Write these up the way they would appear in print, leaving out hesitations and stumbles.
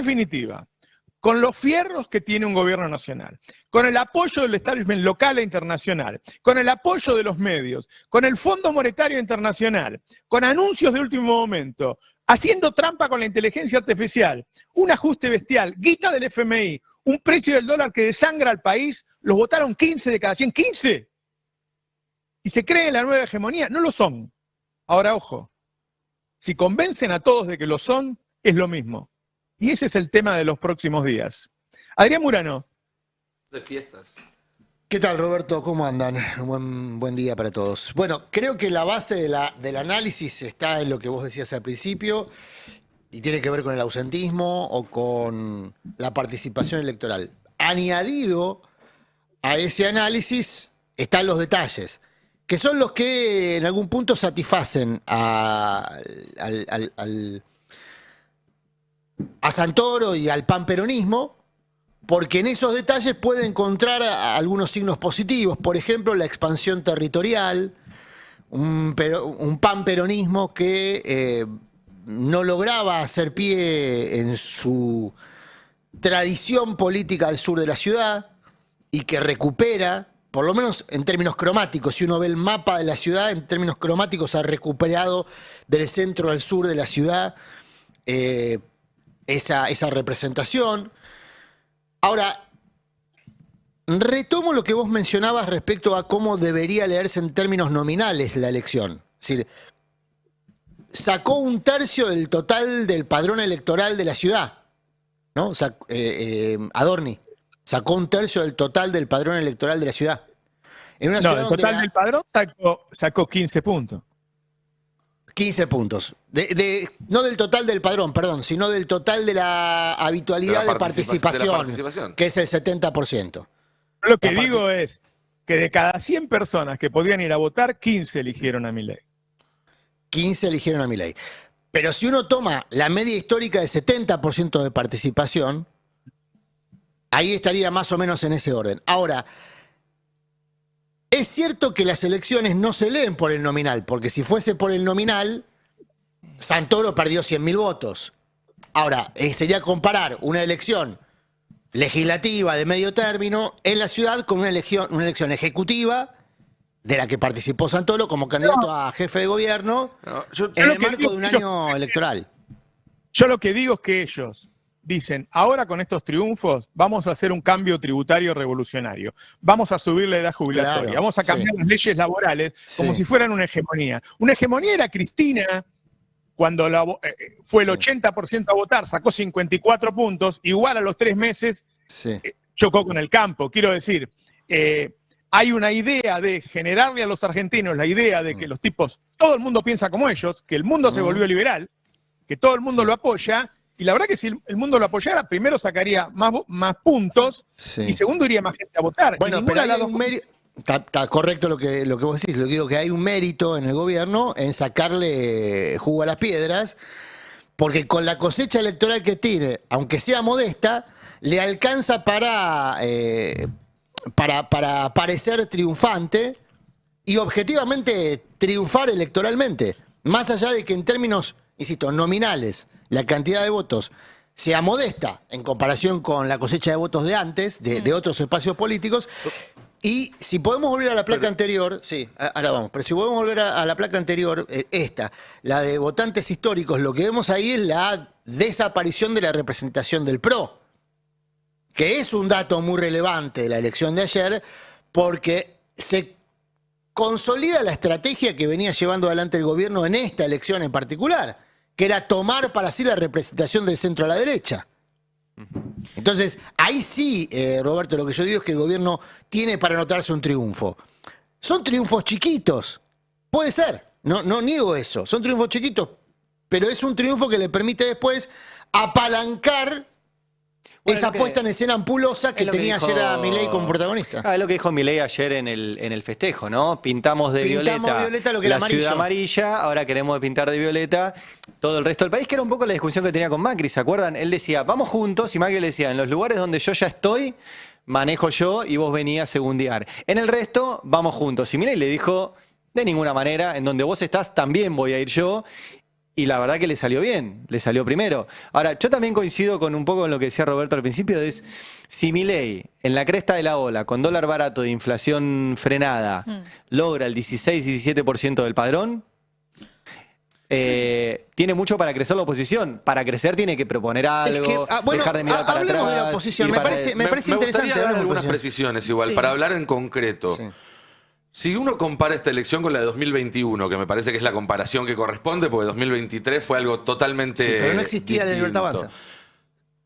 definitiva, con los fierros que tiene un gobierno nacional, con el apoyo del establishment local e internacional, con el apoyo de los medios, con el Fondo Monetario Internacional, con anuncios de último momento, haciendo trampa con la inteligencia artificial, un ajuste bestial, guita del FMI, un precio del dólar que desangra al país, los votaron 15 de cada 100, ¡15! Y se creen en la nueva hegemonía, no lo son. Ahora, ojo, si convencen a todos de que lo son, es lo mismo. Y ese es el tema de los próximos días. Adrián Murano. De fiestas. ¿Qué tal, Roberto? ¿Cómo andan? Buen día para todos. Bueno, creo que la base del análisis está en lo que vos decías al principio y tiene que ver con el ausentismo o con la participación electoral. Añadido a ese análisis están los detalles, que son los que en algún punto satisfacen a Santoro y al panperonismo, porque en esos detalles puede encontrar algunos signos positivos, por ejemplo, la expansión territorial, un panperonismo que no lograba hacer pie en su tradición política al sur de la ciudad y que recupera, por lo menos en términos cromáticos, si uno ve el mapa de la ciudad, en términos cromáticos ha recuperado del centro al sur de la ciudad esa representación. Ahora, retomo lo que vos mencionabas respecto a cómo debería leerse en términos nominales la elección. Es decir, sacó un tercio del total del padrón electoral de la ciudad, ¿no? Adorni sacó un tercio del total del padrón electoral de la ciudad. En una ciudad el total del padrón sacó 15 puntos. 15 puntos. No del total del padrón, perdón, sino del total de la habitualidad de participación, que es el 70%. Lo que digo es que de cada 100 personas que podían ir a votar, 15 eligieron a Milei. 15 eligieron a Milei. Pero si uno toma la media histórica de 70% de participación, ahí estaría más o menos en ese orden. Ahora, es cierto que las elecciones no se leen por el nominal, porque si fuese por el nominal, Santoro perdió 100.000 votos. Ahora, sería comparar una elección legislativa de medio término en la ciudad con una elección ejecutiva de la que participó Santoro como candidato a jefe de gobierno en el marco de un año electoral. Yo lo que digo es que ellos dicen, ahora con estos triunfos vamos a hacer un cambio tributario revolucionario, vamos a subir la edad jubilatoria, claro, vamos a cambiar las leyes laborales como si fueran una hegemonía. Una hegemonía era Cristina, cuando fue el 80% a votar, sacó 54 puntos, igual a los 3 meses chocó con el campo. Quiero decir, hay una idea de generarle a los argentinos la idea de que los tipos, todo el mundo piensa como ellos, que el mundo se volvió liberal, que todo el mundo lo apoya. Y la verdad que si el mundo lo apoyara, primero sacaría más puntos y segundo iría más gente a votar. Bueno, pero hay un mérito. Está correcto lo que vos decís. Lo que digo que hay un mérito en el gobierno en sacarle jugo a las piedras, porque con la cosecha electoral que tiene, aunque sea modesta, le alcanza para parecer triunfante y objetivamente triunfar electoralmente. Más allá de que en términos, insisto, nominales, la cantidad de votos sea modesta en comparación con la cosecha de votos de antes, de otros espacios políticos. Y si podemos volver a la placa anterior, ahora vamos, pero si podemos volver a la placa anterior, la de votantes históricos, lo que vemos ahí es la desaparición de la representación del PRO, que es un dato muy relevante de la elección de ayer, porque se consolida la estrategia que venía llevando adelante el gobierno en esta elección en particular, que era tomar para sí la representación del centro a la derecha. Entonces, ahí sí, Roberto, lo que yo digo es que el gobierno tiene para anotarse un triunfo. Son triunfos chiquitos, puede ser, no niego eso, son triunfos chiquitos, pero es un triunfo que le permite después apalancar esa puesta en escena ampulosa que tenía ayer a Milei como protagonista. Es lo que dijo Milei ayer en el festejo, ¿no? Pintamos de violeta lo que era ciudad amarilla, ahora queremos pintar de violeta todo el resto del país, que era un poco la discusión que tenía con Macri, ¿se acuerdan? Él decía, vamos juntos, y Macri le decía, en los lugares donde yo ya estoy, manejo yo y vos venís a segundear. En el resto, vamos juntos. Y Milei le dijo, de ninguna manera, en donde vos estás también voy a ir yo. Y la verdad que le salió bien, le salió primero. Ahora, yo también coincido con un poco con lo que decía Roberto al principio, es si Milei, en la cresta de la ola, con dólar barato de inflación frenada, logra el 16-17% del padrón, tiene mucho para crecer la oposición. Para crecer tiene que proponer algo, dejar de mirar para atrás. De la oposición. Me parece interesante. Me dar algunas precisiones igual, para hablar en concreto. Sí. Si uno compara esta elección con la de 2021, que me parece que es la comparación que corresponde, porque 2023 fue algo totalmente pero no existía la Libertad Avanza.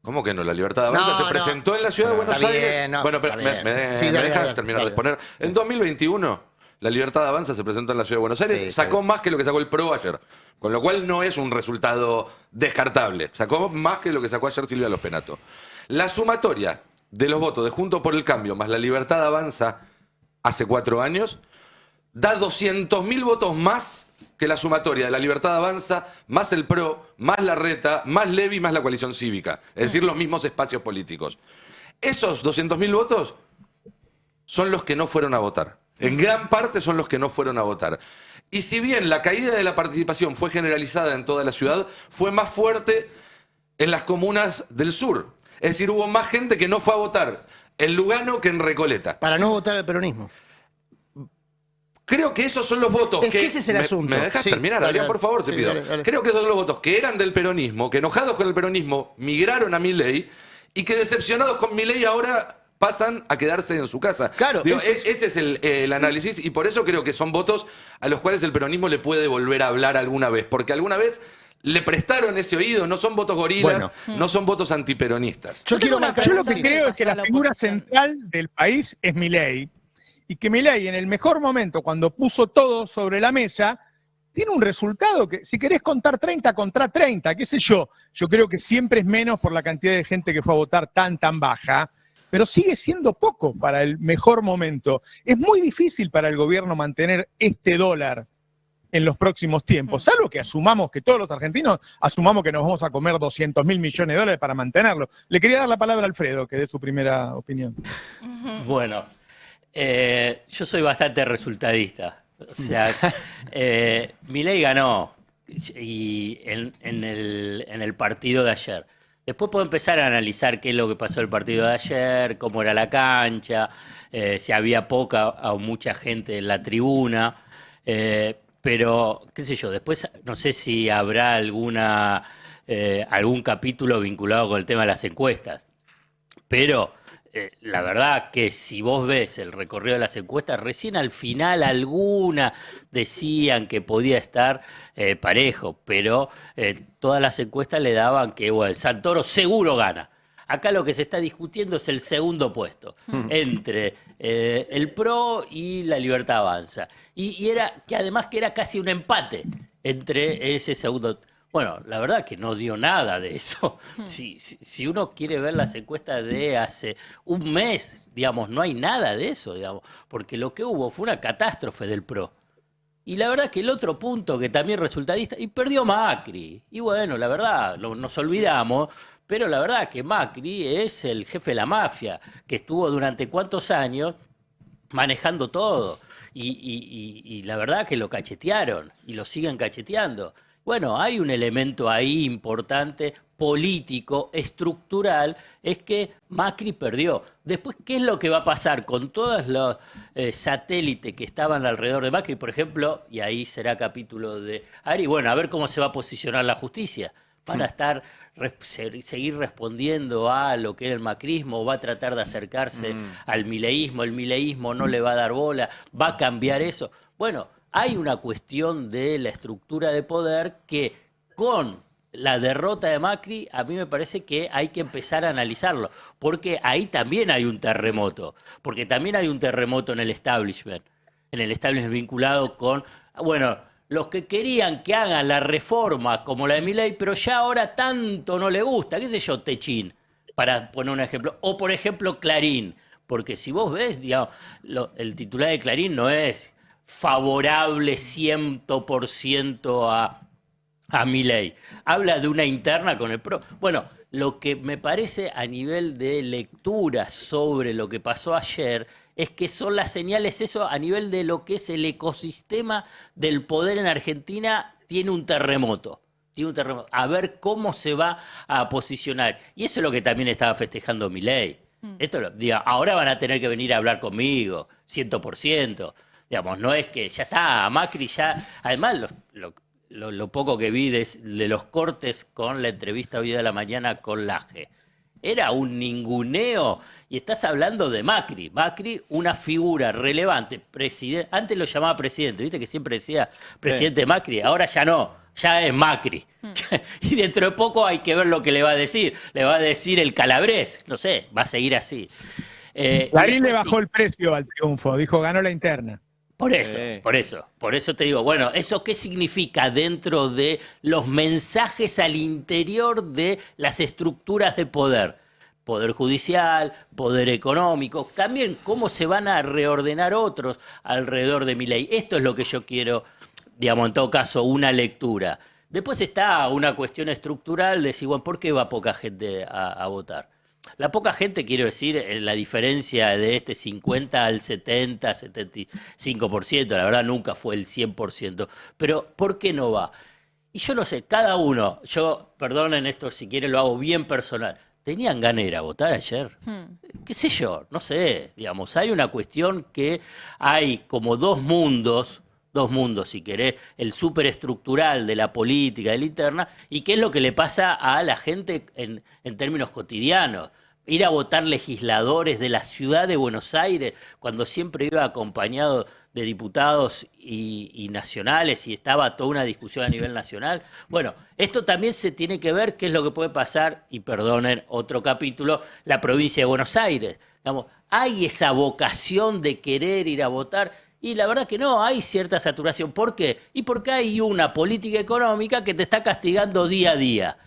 ¿Cómo que no? La Libertad Avanza se presentó en la ciudad de Buenos Aires. Bueno, pero me dejas terminar de exponer. En 2021, la Libertad Avanza se presentó en la ciudad de Buenos Aires, sacó más que lo que sacó el PRO ayer. Con lo cual no es un resultado descartable. Sacó más que lo que sacó ayer Silvia Los Penato. La sumatoria de los votos de Juntos por el Cambio más la Libertad Avanza hace 4 años, da 200.000 votos más que la sumatoria de la Libertad Avanza, más el PRO, más la Reta, más Levi, más la coalición cívica. Es decir, los mismos espacios políticos. Esos 200.000 votos son los que no fueron a votar. En gran parte son los que no fueron a votar. Y si bien la caída de la participación fue generalizada en toda la ciudad, fue más fuerte en las comunas del sur. Es decir, hubo más gente que no fue a votar en Lugano que en Recoleta. Para no votar al peronismo. Creo que esos son los votos que ese es el asunto. ¿Me dejas terminar, Adrián, por favor? Te pido. Dale. Creo que esos son los votos que eran del peronismo, que enojados con el peronismo migraron a Milei y que decepcionados con Milei ahora pasan a quedarse en su casa. Claro, ese es el análisis y por eso creo que son votos a los cuales el peronismo le puede volver a hablar alguna vez, porque alguna vez le prestaron ese oído, no son votos gorilas, no son votos antiperonistas. Yo lo que creo es que la figura central del país es Milei, y que Milei en el mejor momento, cuando puso todo sobre la mesa, tiene un resultado que, si querés contar 30, contra 30, qué sé yo creo que siempre es menos por la cantidad de gente que fue a votar tan baja, pero sigue siendo poco para el mejor momento. Es muy difícil para el gobierno mantener este dólar en los próximos tiempos, salvo que asumamos, que todos los argentinos asumamos que nos vamos a comer 200.000 millones de dólares para mantenerlo. Le quería dar la palabra a Alfredo, que dé su primera opinión. Bueno, yo soy bastante resultadista. O sea, Milei ganó y en el partido de ayer. Después puedo empezar a analizar qué es lo que pasó en el partido de ayer, cómo era la cancha, si había poca o mucha gente en la tribuna. Pero, qué sé yo, después no sé si habrá algún capítulo vinculado con el tema de las encuestas. Pero la verdad que si vos ves el recorrido de las encuestas, recién al final alguna decían que podía estar parejo, pero todas las encuestas le daban que bueno, Santoro seguro gana. Acá lo que se está discutiendo es el segundo puesto entre el PRO y la Libertad Avanza. Y era que además que era casi un empate entre ese segundo. Bueno, la verdad que no dio nada de eso. Si uno quiere ver las encuestas de hace un mes, digamos, no hay nada de eso, digamos, porque lo que hubo fue una catástrofe del PRO. Y la verdad que el otro punto que también resultadista, y perdió Macri. Y bueno, la verdad, nos olvidamos, pero la verdad que Macri es el jefe de la mafia, que estuvo durante cuántos años manejando todo. Y la verdad que lo cachetearon y lo siguen cacheteando. Bueno, hay un elemento ahí importante, político, estructural, es que Macri perdió. Después, ¿qué es lo que va a pasar con todos los satélites que estaban alrededor de Macri? Por ejemplo, y ahí será capítulo de Ari, bueno, a ver cómo se va a posicionar la justicia. ¿Van a seguir respondiendo a lo que era el macrismo? ¿Va a tratar de acercarse al mileísmo? ¿El mileísmo no le va a dar bola? ¿Va a cambiar eso? Bueno, hay una cuestión de la estructura de poder que con la derrota de Macri a mí me parece que hay que empezar a analizarlo, porque ahí también hay un terremoto, porque también hay un terremoto en el establishment vinculado con, bueno, los que querían que hagan la reforma como la de Milei, pero ya ahora tanto no le gusta, qué sé yo, Techín, para poner un ejemplo, o por ejemplo Clarín, porque si vos ves, digamos, el titular de Clarín no es favorable 100% a Milei. Habla de una interna con el PRO. Bueno, lo que me parece a nivel de lectura sobre lo que pasó ayer es que son las señales, eso a nivel de lo que es el ecosistema del poder en Argentina, tiene un terremoto. tiene un terremoto, a ver cómo se va a posicionar. Y eso es lo que también estaba festejando Milei. Esto, diga, ahora van a tener que venir a hablar conmigo, 100%. Digamos, no es que ya está, Macri ya... Además, lo poco que vi de los cortes con la entrevista hoy de la mañana con Laje, era un ninguneo, y estás hablando de Macri. Macri, una figura relevante, antes lo llamaba presidente, viste que siempre decía presidente Macri, ahora ya no, ya es Macri. Y dentro de poco hay que ver lo que le va a decir. Le va a decir el Calabrés, no sé, va a seguir así. Clarín le bajó el precio al triunfo, dijo, ganó la interna. Por eso te digo, bueno, ¿eso qué significa dentro de los mensajes al interior de las estructuras de poder? Poder judicial, poder económico, también cómo se van a reordenar otros alrededor de Milei. Esto es lo que yo quiero, digamos, en todo caso, una lectura. Después está una cuestión estructural de decir, bueno, ¿por qué va poca gente a votar? La poca gente, quiero decir, la diferencia de este 50 al 70, 75%, la verdad nunca fue el 100%, pero ¿por qué no va? Y yo no sé, cada uno, perdonen esto si quieren, lo hago bien personal, ¿tenían ganas de ir a votar ayer? ¿Qué sé yo? No sé, digamos, hay una cuestión que hay como dos mundos, si querés, el superestructural de la política, de la interna, y qué es lo que le pasa a la gente en términos cotidianos. Ir a votar legisladores de la ciudad de Buenos Aires, cuando siempre iba acompañado de diputados y nacionales, y estaba toda una discusión a nivel nacional. Bueno, esto también se tiene que ver qué es lo que puede pasar, y perdonen otro capítulo, la provincia de Buenos Aires. Digamos, hay esa vocación de querer ir a votar. Y la verdad que no, hay cierta saturación. ¿Por qué? Y porque hay una política económica que te está castigando día a día.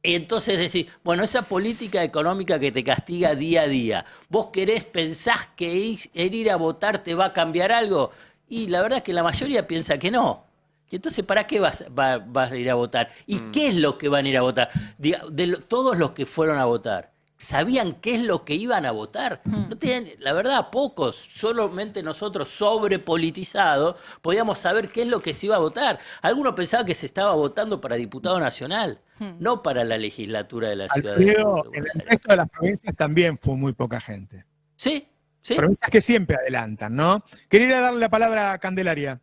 Y entonces decís, bueno, esa política económica que te castiga día a día, ¿vos pensás que ir a votar te va a cambiar algo? Y la verdad es que la mayoría piensa que no. Y entonces, ¿para qué vas a ir a votar? ¿Y qué es lo que van a ir a votar? Todos los que fueron a votar, ¿sabían qué es lo que iban a votar? No tienen, la verdad, pocos, solamente nosotros sobrepolitizados podíamos saber qué es lo que se iba a votar. Algunos pensaban que se estaba votando para diputado nacional, no para la legislatura de la ciudad de Buenos Aires. En el resto de las provincias también fue muy poca gente. Sí. Provincias que siempre adelantan, ¿no? Quería darle la palabra a Candelaria.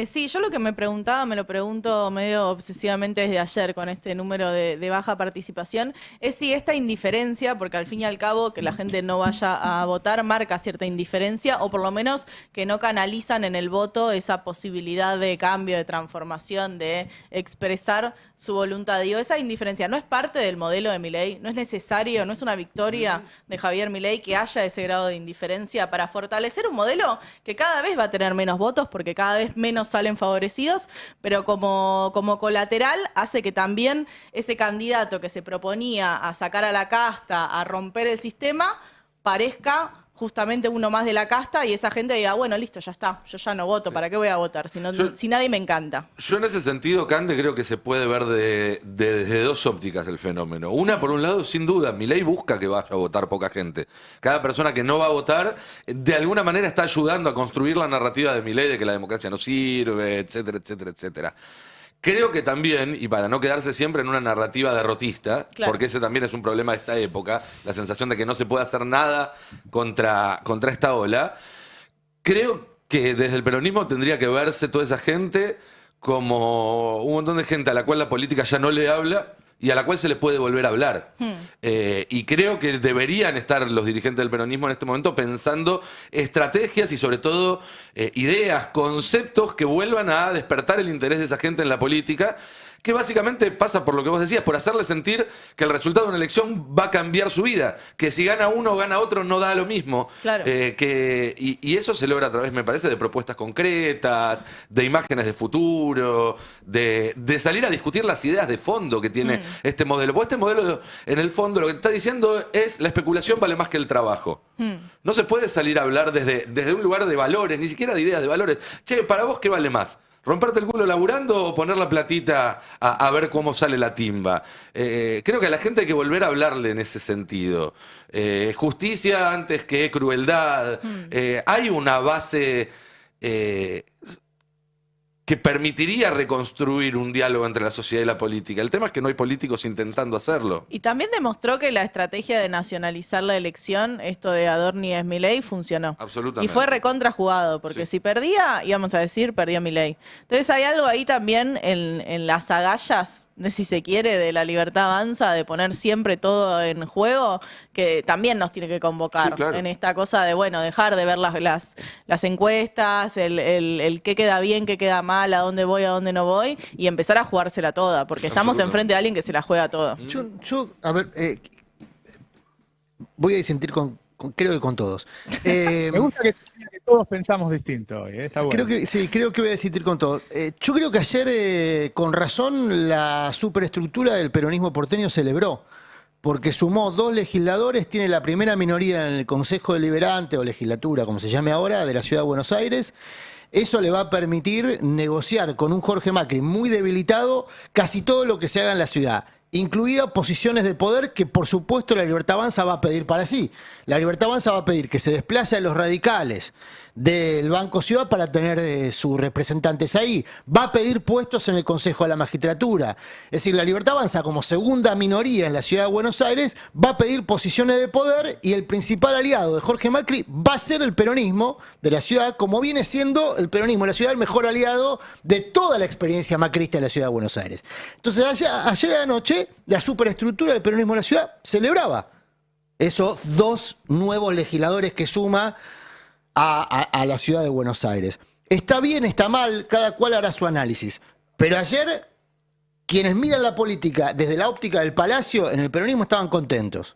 Sí, yo lo que me preguntaba, me lo pregunto medio obsesivamente desde ayer con este número de baja participación, es si esta indiferencia, porque al fin y al cabo que la gente no vaya a votar marca cierta indiferencia, o por lo menos que no canalizan en el voto esa posibilidad de cambio, de transformación, de expresar su voluntad. Digo, esa indiferencia no es parte del modelo de Milei, no es necesario, no es una victoria de Javier Milei que haya ese grado de indiferencia para fortalecer un modelo que cada vez va a tener menos votos porque cada vez menos salen favorecidos, pero como colateral hace que también ese candidato que se proponía a sacar a la casta, a romper el sistema, parezca justamente uno más de la casta y esa gente diga, bueno, listo, ya está, yo ya no voto, ¿para qué voy a votar? Si nadie me encanta. Yo en ese sentido, Cande, creo que se puede ver desde dos ópticas el fenómeno. Una, por un lado, sin duda, Milei busca que vaya a votar poca gente. Cada persona que no va a votar, de alguna manera está ayudando a construir la narrativa de Milei de que la democracia no sirve, etcétera, etcétera, etcétera. Creo que también, y para no quedarse siempre en una narrativa derrotista, claro, porque ese también es un problema de esta época, la sensación de que no se puede hacer nada contra esta ola, creo que desde el peronismo tendría que verse toda esa gente como un montón de gente a la cual la política ya no le habla y a la cual se le puede volver a hablar. Y creo que deberían estar los dirigentes del peronismo en este momento pensando estrategias y sobre todo ideas, conceptos que vuelvan a despertar el interés de esa gente en la política, que básicamente pasa por lo que vos decías, por hacerle sentir que el resultado de una elección va a cambiar su vida, que si gana uno o gana otro no da lo mismo. Claro. Y eso se logra a través, me parece, de propuestas concretas, de imágenes de futuro, de salir a discutir las ideas de fondo que tiene este modelo. Porque este modelo, en el fondo, lo que te está diciendo es la especulación vale más que el trabajo. No se puede salir a hablar desde un lugar de valores, ni siquiera de ideas, de valores. Che, ¿para vos qué vale más? ¿Romperte el culo laburando o poner la platita a ver cómo sale la timba? Creo que a la gente hay que volver a hablarle en ese sentido. Justicia antes que crueldad. Hay una base que permitiría reconstruir un diálogo entre la sociedad y la política. El tema es que no hay políticos intentando hacerlo. Y también demostró que la estrategia de nacionalizar la elección, esto de Adorni es Milei, funcionó. Absolutamente. Y fue recontra jugado, porque si perdía, íbamos a decir, perdía Milei. Entonces hay algo ahí también en las agallas, de si se quiere, de la Libertad Avanza, de poner siempre todo en juego, que también nos tiene que convocar en esta cosa de, bueno, dejar de ver las encuestas, el qué queda bien, qué queda mal, a dónde voy, a dónde no voy, y empezar a jugársela toda, porque estamos enfrente de alguien que se la juega toda. Yo a ver, voy a disentir creo que con todos. Me gusta que todos pensamos distinto hoy, está bueno. Creo que voy a disentir con todos. Yo creo que ayer, con razón, la superestructura del peronismo porteño celebró, porque sumó 2 legisladores, tiene la primera minoría en el Consejo Deliberante, o legislatura, como se llame ahora, de la Ciudad de Buenos Aires. Eso le va a permitir negociar con un Jorge Macri muy debilitado casi todo lo que se haga en la ciudad, incluidas posiciones de poder que, por supuesto, la Libertad Avanza va a pedir para sí. La Libertad Avanza va a pedir que se desplace a los radicales del Banco Ciudad para tener sus representantes ahí. Va a pedir puestos en el Consejo de la Magistratura. Es decir, la Libertad Avanza, como segunda minoría en la Ciudad de Buenos Aires, va a pedir posiciones de poder, y el principal aliado de Jorge Macri va a ser el peronismo de la ciudad, como viene siendo el peronismo de la ciudad el mejor aliado de toda la experiencia macrista de la Ciudad de Buenos Aires. Entonces, ayer anoche, la superestructura del peronismo de la ciudad celebraba esos 2 nuevos legisladores que suma a la Ciudad de Buenos Aires. Está bien, está mal, cada cual hará su análisis. Pero ayer, quienes miran la política desde la óptica del Palacio, en el peronismo estaban contentos.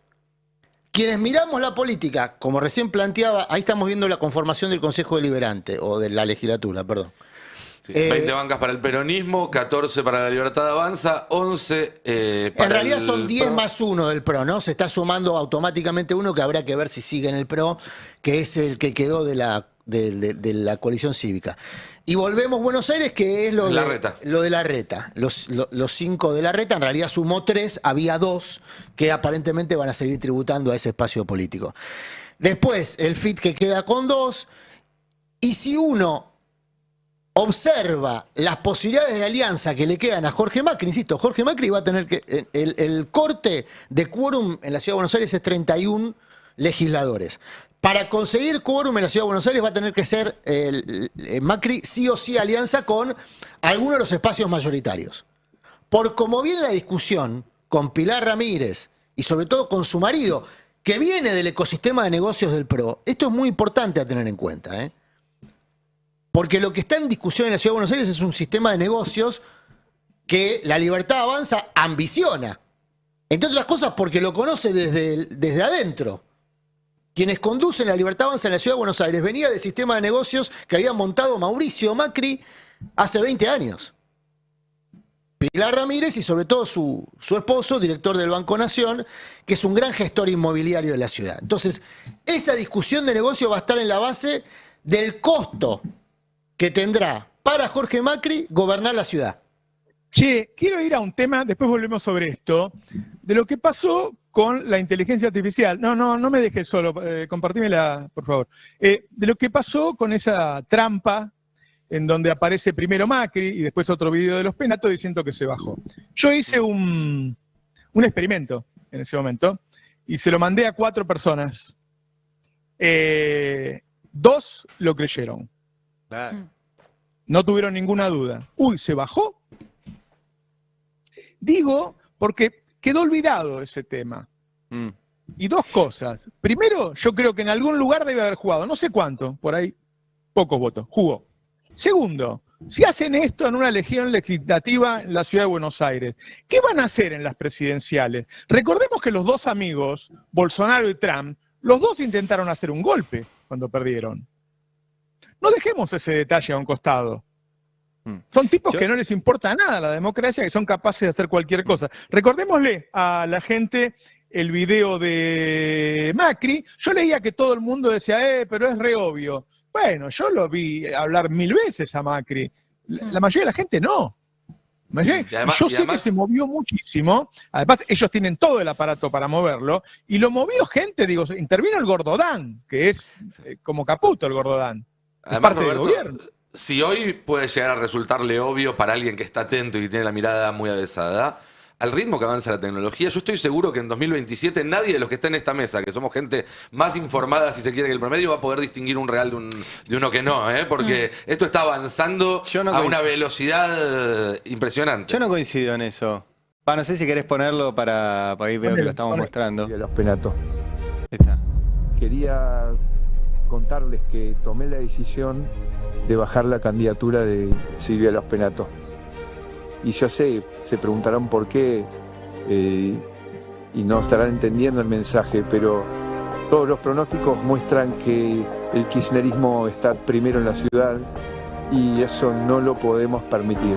Quienes miramos la política, como recién planteaba, ahí estamos viendo la conformación del Consejo Deliberante, o de la legislatura, perdón. 20 bancas para el peronismo, 14 para la Libertad Avanza, 11 para en realidad son 10 más 1 del PRO, ¿no? Se está sumando automáticamente uno que habrá que ver si sigue en el PRO, que es el que quedó de la coalición cívica. Y volvemos a Buenos Aires, que es lo de Larreta. Los 5 de Larreta, en realidad sumó 3, había 2 que aparentemente van a seguir tributando a ese espacio político. Después, el FIT que queda con 2, y si uno observa las posibilidades de alianza que le quedan a Jorge Macri, insisto, Jorge Macri va a tener que... El corte de quórum en la Ciudad de Buenos Aires es 31 legisladores. Para conseguir quórum en la Ciudad de Buenos Aires va a tener que ser Macri sí o sí alianza con alguno de los espacios mayoritarios. Por como viene la discusión con Pilar Ramírez y sobre todo con su marido, que viene del ecosistema de negocios del PRO, esto es muy importante a tener en cuenta, ¿eh? Porque lo que está en discusión en la Ciudad de Buenos Aires es un sistema de negocios que la Libertad Avanza ambiciona. Entre otras cosas porque lo conoce desde adentro. Quienes conducen la Libertad Avanza en la Ciudad de Buenos Aires venía del sistema de negocios que había montado Mauricio Macri hace 20 años. Pilar Ramírez y sobre todo su esposo, director del Banco Nación, que es un gran gestor inmobiliario de la ciudad. Entonces, esa discusión de negocio va a estar en la base del costo que tendrá para Jorge Macri gobernar la ciudad. Che, quiero ir a un tema, después volvemos sobre esto, de lo que pasó con la inteligencia artificial. No me dejes solo, compartímela, por favor. De lo que pasó con esa trampa en donde aparece primero Macri y después otro video de los Penatos diciendo que se bajó. Yo hice un experimento en ese momento y se lo mandé a 4 personas. 2 lo creyeron. No tuvieron ninguna duda. Uy, ¿se bajó? Digo, porque quedó olvidado ese tema. Y 2 cosas. Primero, yo creo que en algún lugar debe haber jugado, no sé cuánto, por ahí, pocos votos, jugó. Segundo, si hacen esto en una elección legislativa en la Ciudad de Buenos Aires, ¿qué van a hacer en las presidenciales? Recordemos que los 2 amigos, Bolsonaro y Trump, los 2 intentaron hacer un golpe cuando perdieron. No dejemos ese detalle a un costado. Son tipos que no les importa nada la democracia, que son capaces de hacer cualquier cosa. Recordémosle a la gente el video de Macri. Yo leía que todo el mundo decía, pero es re obvio. Bueno, yo lo vi hablar 1000 veces a Macri. La mayoría de la gente no. Yo sé que se movió muchísimo. Además, ellos tienen todo el aparato para moverlo. Y lo movió gente, digo, intervino el Gordodán, que es como Caputo el Gordodán. Además, parte Roberto, del gobierno. si hoy puede llegar a resultarle obvio para alguien que está atento y tiene la mirada muy avesada, al ritmo que avanza la tecnología, yo estoy seguro que en 2027 nadie de los que está en esta mesa, que somos gente más informada, si se quiere, que el promedio, va a poder distinguir un real de uno que no, porque esto está avanzando a una velocidad impresionante. Yo no coincido en eso. No sé si querés ponerlo para ahí veo que lo estamos mostrando. Los Penato. Está. Quería contarles que tomé la decisión de bajar la candidatura de Silvia Los Penato. Y yo sé, se preguntarán por qué y no estarán entendiendo el mensaje, pero todos los pronósticos muestran que el kirchnerismo está primero en la ciudad y eso no lo podemos permitir.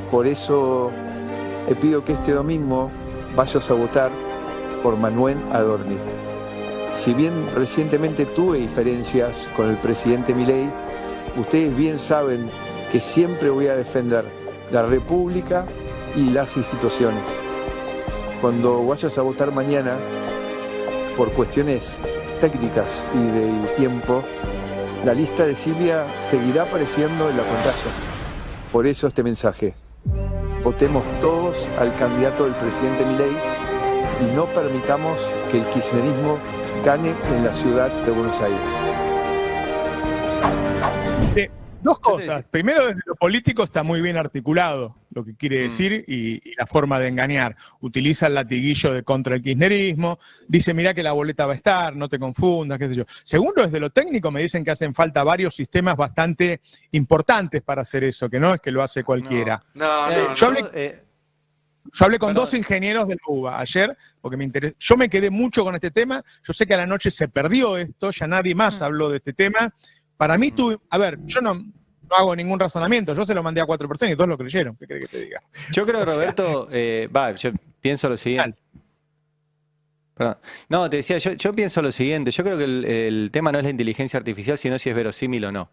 Por eso te pido que este domingo vayas a votar por Manuel Adorni. Si bien recientemente tuve diferencias con el presidente Milei, ustedes bien saben que siempre voy a defender la República y las instituciones. Cuando vayas a votar mañana, por cuestiones técnicas y de tiempo, la lista de Silvia seguirá apareciendo en la pantalla. Por eso este mensaje. Votemos todos al candidato del presidente Milei y no permitamos que el kirchnerismo gane en la ciudad de Buenos Aires. Dos cosas. Primero, desde lo político está muy bien articulado lo que quiere decir y la forma de engañar. Utiliza el latiguillo de contra el kirchnerismo, dice, mirá que la boleta va a estar, no te confundas, qué sé yo. Segundo, desde lo técnico me dicen que hacen falta varios sistemas bastante importantes para hacer eso, que no es que lo hace cualquiera. Yo hablé con dos ingenieros de la UBA ayer, porque me interesó. Yo me quedé mucho con este tema, yo sé que a la noche se perdió esto, ya nadie más habló de este tema. Para mí, yo no hago ningún razonamiento, yo se lo mandé a 4 personas y todos lo creyeron. ¿Qué crees que te diga? Yo creo, Roberto, yo pienso lo siguiente. Perdón. No, te decía, yo pienso lo siguiente, yo creo que el tema no es la inteligencia artificial, sino si es verosímil o no.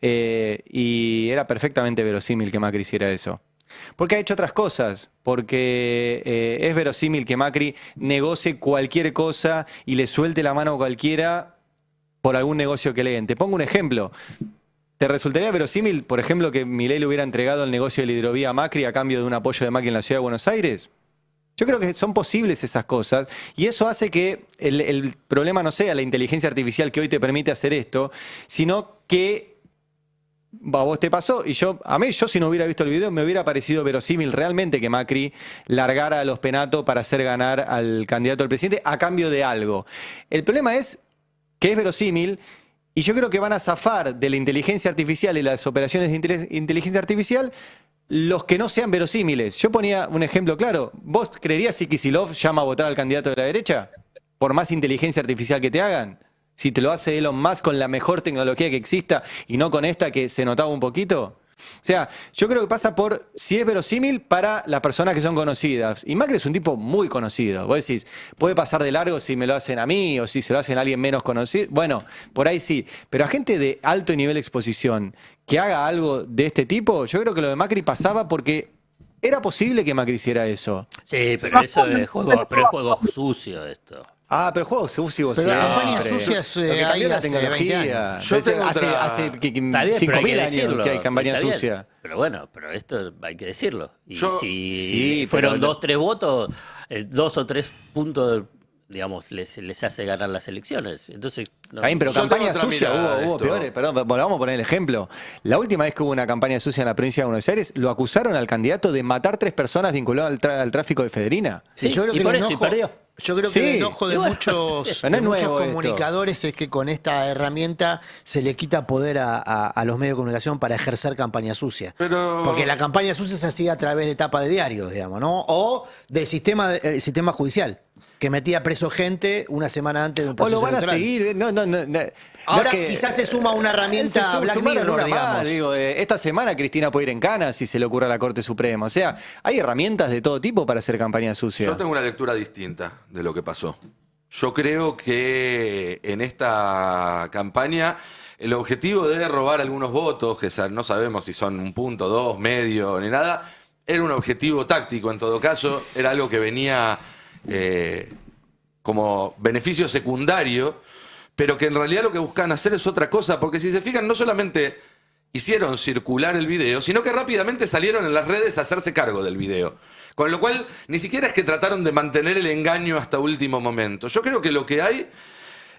Y era perfectamente verosímil que Macri hiciera eso. Porque ha hecho otras cosas, porque es verosímil que Macri negocie cualquier cosa y le suelte la mano a cualquiera por algún negocio que leen. Te pongo un ejemplo. ¿Te resultaría verosímil, por ejemplo, que Milei le hubiera entregado el negocio de la hidrovía a Macri a cambio de un apoyo de Macri en la ciudad de Buenos Aires? Yo creo que son posibles esas cosas y eso hace que el problema no sea la inteligencia artificial que hoy te permite hacer esto, sino que a vos te pasó y yo si no hubiera visto el video me hubiera parecido verosímil realmente que Macri largara a Los Penato para hacer ganar al candidato al presidente a cambio de algo. El problema es que es verosímil, y yo creo que van a zafar de la inteligencia artificial y las operaciones de inteligencia artificial los que no sean verosímiles. Yo ponía un ejemplo claro. ¿Vos creerías si Kicillof llama a votar al candidato de la derecha? Por más inteligencia artificial que te hagan. Si te lo hace Elon Musk con la mejor tecnología que exista y no con esta que se notaba un poquito. O sea, yo creo que pasa por si es verosímil para las personas que son conocidas. Y Macri es un tipo muy conocido. Vos decís, puede pasar de largo si me lo hacen a mí o si se lo hacen a alguien menos conocido. Bueno, por ahí sí. Pero a gente de alto nivel de exposición que haga algo de este tipo, yo creo que lo de Macri pasaba porque era posible que Macri hiciera eso. Sí, pero eso es juego sucio esto. Pero juego sucio siempre. Pero la campaña sucia es ahí la hace tecnología. hace 5.000 años que hay campaña sucia. Pero bueno, pero esto hay que decirlo. Y si fueron 2 o 3 votos, 2 o 3 puntos, digamos, les hace ganar las elecciones. Entonces, pero campaña sucia hubo peores. Perdón, vamos a poner el ejemplo. La última vez que hubo una campaña sucia en la provincia de Buenos Aires, lo acusaron al candidato de matar 3 personas vinculadas al tráfico de efedrina. Sí, yo creo que por eso perdió. Yo creo que el enojo de muchos comunicadores es que con esta herramienta se le quita poder a los medios de comunicación para ejercer campaña sucia. Porque la campaña sucia se hacía a través de tapa de diarios, digamos, ¿no? O del sistema judicial, que metía preso gente una semana antes de un proceso electoral. O lo van a seguir. Ahora quizás se suma una herramienta Black Mirror, digamos. Esta semana Cristina puede ir en cana si se le ocurre a la Corte Suprema. O sea, hay herramientas de todo tipo para hacer campaña sucia. Yo tengo una lectura distinta de lo que pasó. Yo creo que en esta campaña el objetivo de robar algunos votos, que no sabemos si son 1 punto, 2, medio, ni nada, era un objetivo táctico en todo caso, era algo que venía como beneficio secundario, pero que en realidad lo que buscan hacer es otra cosa, porque si se fijan, no solamente hicieron circular el video, sino que rápidamente salieron en las redes a hacerse cargo del video. Con lo cual, ni siquiera es que trataron de mantener el engaño hasta último momento. Yo creo que lo que hay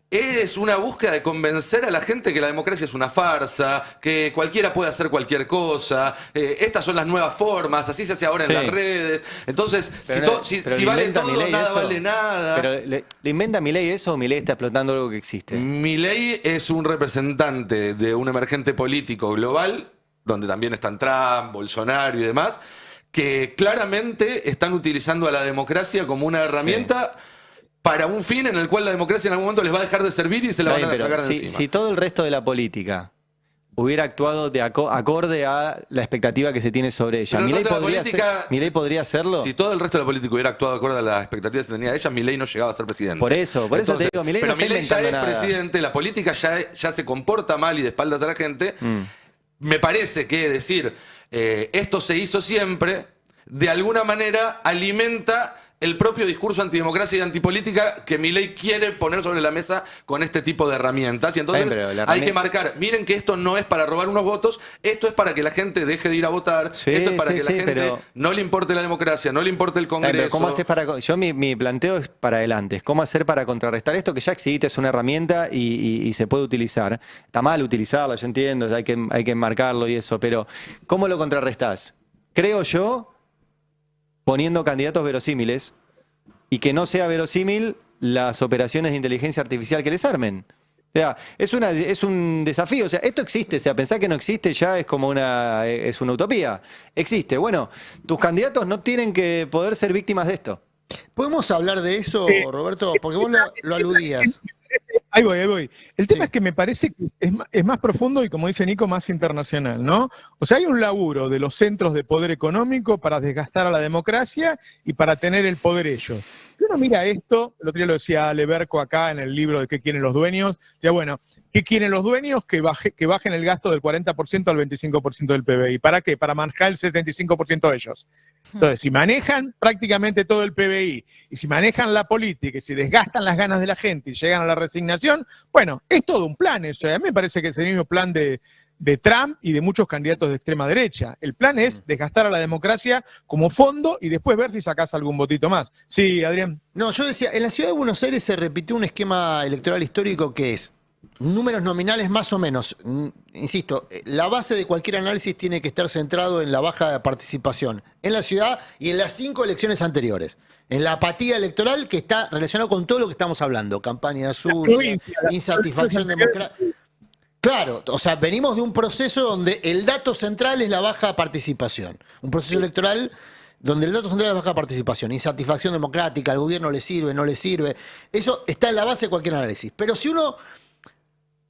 es una búsqueda de convencer a la gente que la democracia es una farsa, que cualquiera puede hacer cualquier cosa, estas son las nuevas formas, así se hace ahora en las redes. Entonces, si vale todo, nada vale nada. Pero ¿le inventa Milei eso o Milei está explotando algo que existe? Milei es un representante de un emergente político global, donde también están Trump, Bolsonaro y demás, que claramente están utilizando a la democracia como una herramienta para un fin en el cual la democracia en algún momento les va a dejar de servir y se la van a sacar de encima. Si todo el resto de la política hubiera actuado de acorde a la expectativa que se tiene sobre ella, ¿Milei podría hacerlo? Si todo el resto de la política hubiera actuado acorde a la expectativa que se tenía de ella, Milei no llegaba a ser presidente. Por eso te digo, Milei no está inventando nada. Pero Milei ya es presidente, la política ya se comporta mal y de espaldas a la gente. Me parece que decir esto se hizo siempre, de alguna manera alimenta el propio discurso antidemocracia y antipolítica que Milei quiere poner sobre la mesa con este tipo de herramientas. Y entonces hay que marcar, miren que esto no es para robar unos votos, esto es para que la gente deje de ir a votar, esto es para que la gente no le importe la democracia, no le importe el Congreso. Pero ¿cómo haces yo mi planteo es para adelante, es cómo hacer para contrarrestar esto que ya existe, es una herramienta y se puede utilizar. Está mal utilizarla, yo entiendo, hay que marcarlo y eso, pero ¿cómo lo contrarrestás? Creo yo, poniendo candidatos verosímiles y que no sea verosímil las operaciones de inteligencia artificial que les armen. O sea, es un desafío. O sea, esto existe. O sea, pensar que no existe ya es como una utopía. Existe. Bueno, tus candidatos no tienen que poder ser víctimas de esto. ¿Podemos hablar de eso, Roberto? Porque vos lo aludías. Ahí voy. El tema es que me parece que es más profundo y, como dice Nico, más internacional, ¿no? O sea, hay un laburo de los centros de poder económico para desgastar a la democracia y para tener el poder ellos. Si uno mira esto, el otro día lo decía Ale Berco acá en el libro de ¿Qué quieren los dueños? Ya bueno, ¿qué quieren los dueños? Que bajen el gasto del 40% al 25% del PBI. ¿Para qué? Para manejar el 75% de ellos. Entonces, si manejan prácticamente todo el PBI, y si manejan la política, y si desgastan las ganas de la gente y llegan a la resignación, bueno, es todo un plan eso. A mí me parece que es el mismo plan de Trump y de muchos candidatos de extrema derecha. El plan es desgastar a la democracia como fondo y después ver si sacás algún votito más. Sí, Adrián. No, yo decía, en la ciudad de Buenos Aires se repitió un esquema electoral histórico que es números nominales más o menos. Insisto, la base de cualquier análisis tiene que estar centrado en la baja participación en la ciudad y en las 5 elecciones anteriores. En la apatía electoral que está relacionado con todo lo que estamos hablando. Campaña sucia, insatisfacción democrática. Claro, o sea, venimos de un proceso donde el dato central es la baja participación. Un proceso electoral donde el dato central es baja participación, insatisfacción democrática, al gobierno le sirve, no le sirve. Eso está en la base de cualquier análisis. Pero si uno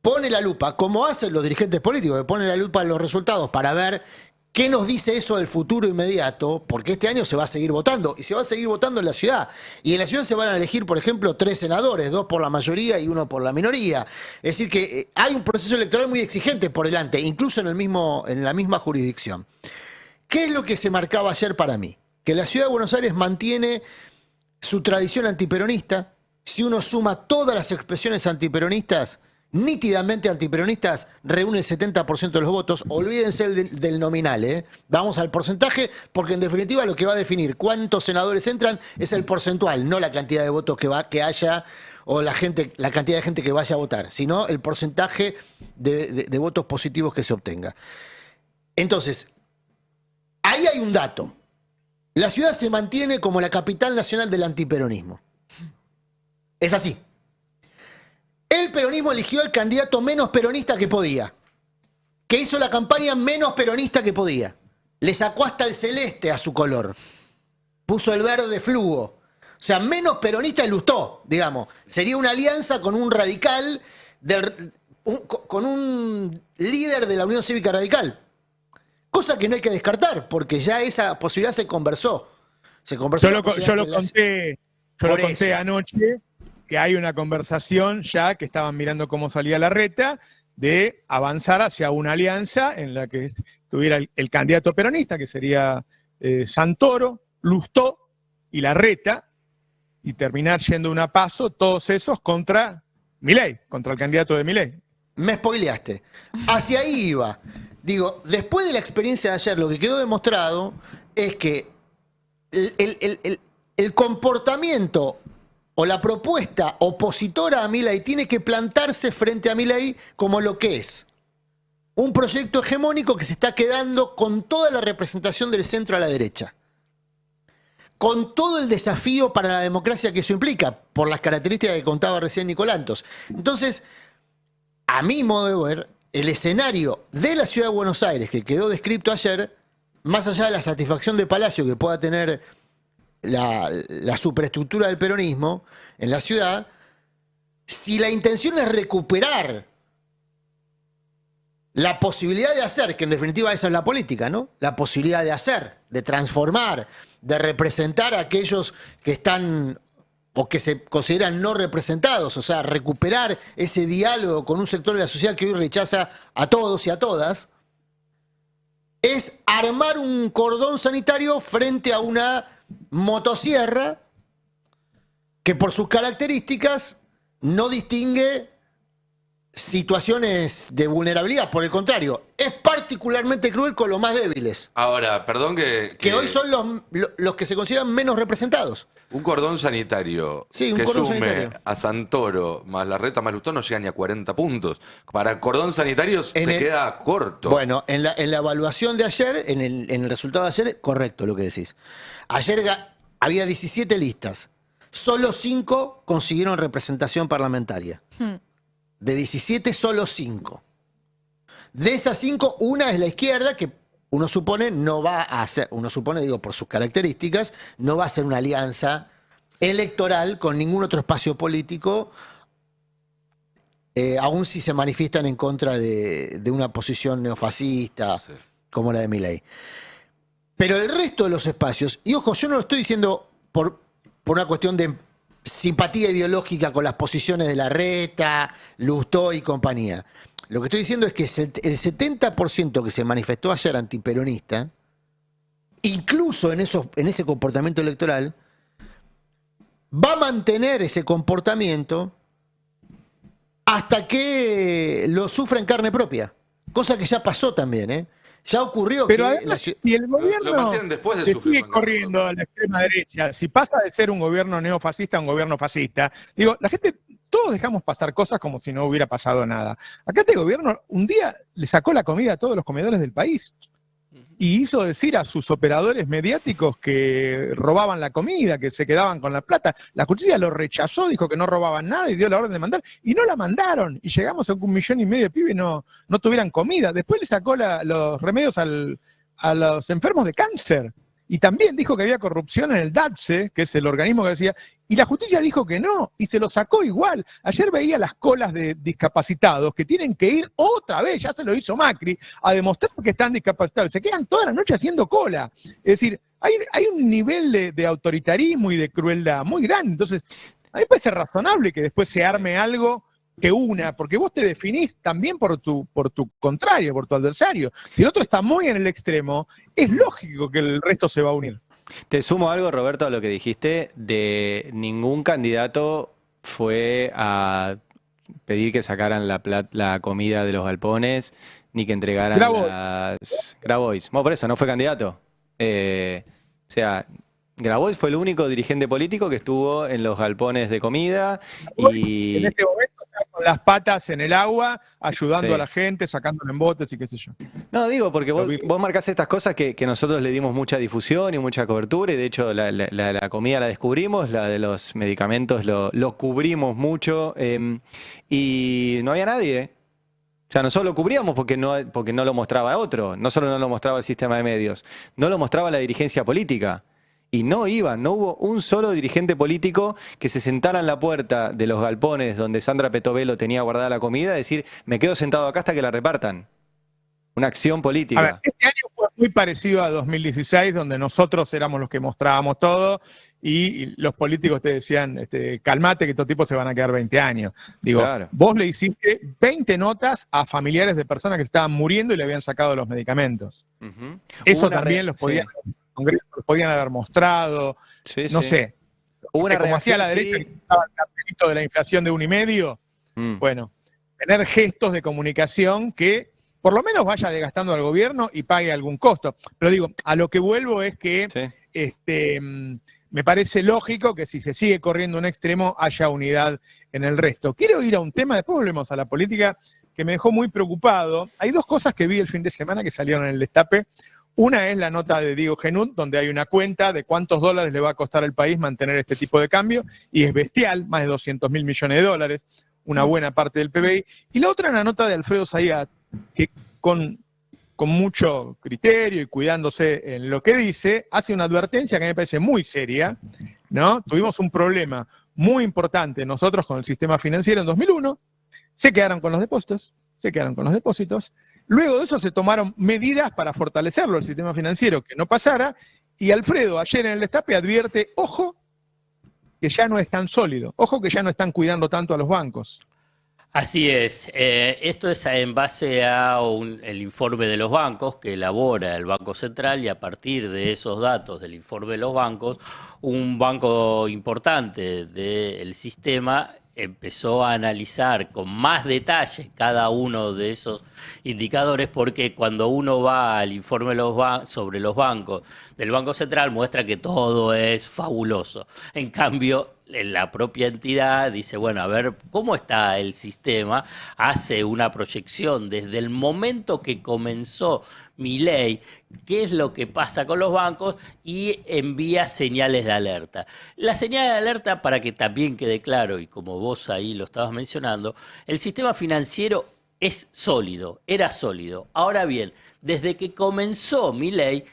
pone la lupa, como hacen los dirigentes políticos, que ponen la lupa en los resultados para ver qué nos dice eso del futuro inmediato, porque este año se va a seguir votando, y se va a seguir votando en la ciudad. Y en la ciudad se van a elegir, por ejemplo, 3 senadores, 2 por la mayoría y 1 por la minoría. Es decir, que hay un proceso electoral muy exigente por delante, incluso en la misma jurisdicción. ¿Qué es lo que se marcaba ayer para mí? Que la ciudad de Buenos Aires mantiene su tradición antiperonista. Si uno suma todas las expresiones antiperonistas, nítidamente antiperonistas, reúne el 70% de los votos. Olvídense del nominal, Vamos al porcentaje, porque en definitiva lo que va a definir cuántos senadores entran es el porcentual, no la cantidad de votos que haya o la cantidad de gente que vaya a votar, sino el porcentaje de votos positivos que se obtenga. Entonces, ahí hay un dato. La ciudad se mantiene como la capital nacional del antiperonismo. Es así. El peronismo eligió el candidato menos peronista que podía, que hizo la campaña menos peronista que podía. Le sacó hasta el celeste a su color. Puso el verde fluo. O sea, menos peronista ilustró, digamos. Sería una alianza con un radical, con un líder de la Unión Cívica Radical. Cosa que no hay que descartar, porque ya esa posibilidad se conversó. Yo lo conté anoche, que hay una conversación ya, que estaban mirando cómo salía la reta, de avanzar hacia una alianza en la que estuviera el candidato peronista, que sería Santoro, Lustó y Larreta, y terminar yendo una paso, todos esos contra Milei, contra el candidato de Milei. Me spoileaste. Hacia ahí iba. Digo, después de la experiencia de ayer, lo que quedó demostrado es que el comportamiento o la propuesta opositora a Milei tiene que plantarse frente a Milei como lo que es. Un proyecto hegemónico que se está quedando con toda la representación del centro a la derecha. Con todo el desafío para la democracia que eso implica, por las características que contaba recién Nicolantos. Entonces, a mi modo de ver, el escenario de la Ciudad de Buenos Aires que quedó descrito ayer, más allá de la satisfacción de Palacio que pueda tener la superestructura del peronismo en la ciudad, si la intención es recuperar la posibilidad de hacer, que en definitiva esa es la política, ¿no? La posibilidad de hacer, de transformar, de representar a aquellos que están o que se consideran no representados, o sea, recuperar ese diálogo con un sector de la sociedad que hoy rechaza a todos y a todas, es armar un cordón sanitario frente a una motosierra que por sus características no distingue situaciones de vulnerabilidad. Por el contrario, es particularmente cruel con los más débiles. Ahora, perdón que hoy son los que se consideran menos representados. Un cordón sanitario que sume a Santoro más Larreta más Lustó no llega ni a 40 puntos. Para cordón sanitario se queda corto. Bueno, en la evaluación de ayer, en el resultado de ayer, correcto lo que decís. Ayer había 17 listas. Solo 5 consiguieron representación parlamentaria. De 17, solo 5. De esas 5, una es la izquierda, que uno supone no va a hacer, digo, por sus características, no va a hacer una alianza electoral con ningún otro espacio político, aun si se manifiestan en contra de una posición neofascista como la de Milei. Pero el resto de los espacios, y ojo, yo no lo estoy diciendo por una cuestión de simpatía ideológica con las posiciones de Larreta, Lustó y compañía. Lo que estoy diciendo es que el 70% que se manifestó ayer antiperonista, incluso en ese comportamiento electoral, va a mantener ese comportamiento hasta que lo sufra en carne propia. Cosa que ya pasó también, ¿eh? Ya ocurrió. Pero además, si el gobierno se sigue corriendo a la extrema derecha, si pasa de ser un gobierno neofascista a un gobierno fascista, digo, la gente, todos dejamos pasar cosas como si no hubiera pasado nada. Acá este gobierno un día le sacó la comida a todos los comedores del país y hizo decir a sus operadores mediáticos que robaban la comida, que se quedaban con la plata. La justicia lo rechazó, dijo que no robaban nada y dio la orden de mandar, y no la mandaron. Y llegamos a 1,5 millones de pibes no tuvieran comida. Después le sacó los remedios a los enfermos de cáncer. Y también dijo que había corrupción en el DAPSE, que es el organismo que decía, y la justicia dijo que no, y se lo sacó igual. Ayer veía las colas de discapacitados que tienen que ir otra vez, ya se lo hizo Macri, a demostrar que están discapacitados. Se quedan toda la noche haciendo cola. Es decir, hay un nivel de autoritarismo y de crueldad muy grande. Entonces, a mí me parece razonable que después se arme algo que una, porque vos te definís también por tu contrario, por tu adversario. Si el otro está muy en el extremo, es lógico que el resto se va a unir. Te sumo algo, Roberto, a lo que dijiste, de ningún candidato fue a pedir que sacaran la comida de los galpones, ni que entregaran las Grabois. Bueno, por eso, no fue candidato. O sea, Grabois fue el único dirigente político que estuvo en los galpones de comida y... En este momento está con las patas en el agua, ayudando a la gente, sacándole en botes y qué sé yo. No, digo, porque vos marcás estas cosas que nosotros le dimos mucha difusión y mucha cobertura, y de hecho la comida la descubrimos, la de los medicamentos lo cubrimos mucho, y no había nadie. O sea, nosotros lo cubríamos porque no lo mostraba otro, no solo no lo mostraba el sistema de medios, no lo mostraba la dirigencia política. Y no hubo un solo dirigente político que se sentara en la puerta de los galpones donde Sandra Petovelo tenía guardada la comida, decir, me quedo sentado acá hasta que la repartan. Una acción política. A ver, este año fue muy parecido a 2016, donde nosotros éramos los que mostrábamos todo y los políticos te decían, calmate que estos tipos se van a quedar 20 años. Digo, claro. Vos le hiciste 20 notas a familiares de personas que se estaban muriendo y le habían sacado los medicamentos. Eso también los podían... Congreso los podían haber mostrado, no sé. Hubo una como hacía la derecha, que estaba el cartelito de la inflación de 1,5, bueno, tener gestos de comunicación que por lo menos vaya desgastando al gobierno y pague algún costo. Pero digo, a lo que vuelvo es que me parece lógico que si se sigue corriendo un extremo haya unidad en el resto. Quiero ir a un tema, después volvemos a la política, que me dejó muy preocupado. Hay dos cosas que vi el fin de semana que salieron en el Destape. Una es la nota de Diego Genut, donde hay una cuenta de cuántos dólares le va a costar al país mantener este tipo de cambio, y es bestial, más de 200.000 millones de dólares, una buena parte del PBI. Y la otra es la nota de Alfredo Zayat, que con mucho criterio y cuidándose en lo que dice, hace una advertencia que me parece muy seria, ¿no? Tuvimos un problema muy importante nosotros con el sistema financiero en 2001, se quedaron con los depósitos, luego de eso se tomaron medidas para fortalecerlo, el sistema financiero, que no pasara, y Alfredo ayer en el Destape advierte, ojo, que ya no es tan sólido, ojo que ya no están cuidando tanto a los bancos. Así es. Esto es en base a el informe de los bancos que elabora el Banco Central, y a partir de esos datos del informe de los bancos, un banco importante del sistema empezó a analizar con más detalle cada uno de esos indicadores, porque cuando uno va al informe sobre los bancos del Banco Central muestra que todo es fabuloso. En cambio, la propia entidad dice, bueno, a ver, ¿cómo está el sistema? Hace una proyección desde el momento que comenzó Milei, qué es lo que pasa con los bancos, y envía señales de alerta. La señal de alerta, para que también quede claro, y como vos ahí lo estabas mencionando, el sistema financiero es sólido, era sólido. Ahora bien, desde que comenzó Milei,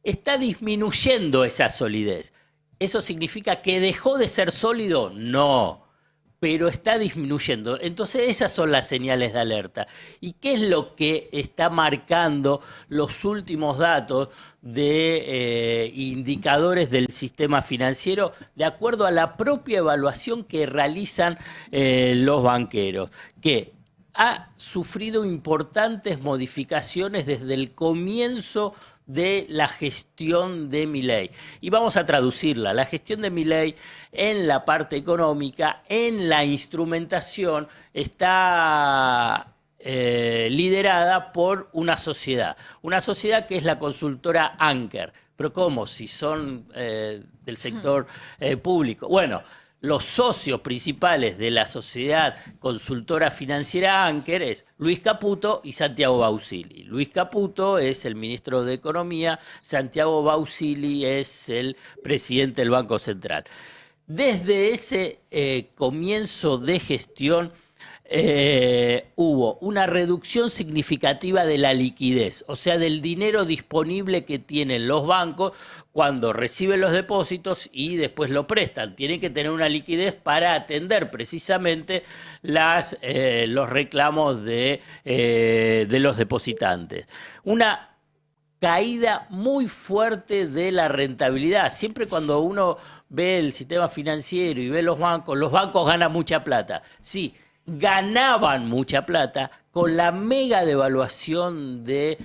está disminuyendo esa solidez. ¿Eso significa que dejó de ser sólido? No, pero está disminuyendo. Entonces esas son las señales de alerta. ¿Y qué es lo que está marcando los últimos datos de indicadores del sistema financiero de acuerdo a la propia evaluación que realizan los banqueros? Que ha sufrido importantes modificaciones desde el comienzo de la gestión de Milei. Y vamos a traducirla. La gestión de Milei en la parte económica, en la instrumentación, está liderada por una sociedad que es la consultora Anker. Pero ¿cómo? Si son del sector público. Bueno, los socios principales de la sociedad consultora financiera Anker es Luis Caputo y Santiago Bausili. Luis Caputo es el ministro de Economía, Santiago Bausili es el presidente del Banco Central. Desde ese comienzo de gestión hubo una reducción significativa de la liquidez, o sea, del dinero disponible que tienen los bancos cuando reciben los depósitos y después lo prestan. Tienen que tener una liquidez para atender precisamente los reclamos de los depositantes. Una caída muy fuerte de la rentabilidad. Siempre cuando uno ve el sistema financiero y ve los bancos ganan mucha plata. Sí, ganaban mucha plata. Con la mega devaluación de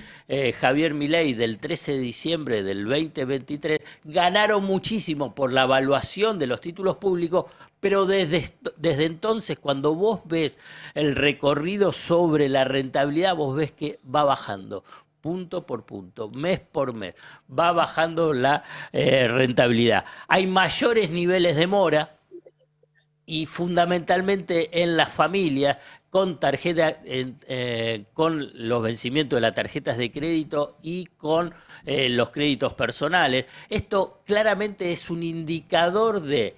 Javier Milei del 13 de diciembre del 2023, ganaron muchísimo por la evaluación de los títulos públicos, pero desde entonces, cuando vos ves el recorrido sobre la rentabilidad, vos ves que va bajando. Punto por punto, mes por mes, va bajando la rentabilidad. Hay mayores niveles de mora, y fundamentalmente en las familias con con los vencimientos de las tarjetas de crédito y con los créditos personales. Esto claramente es un indicador de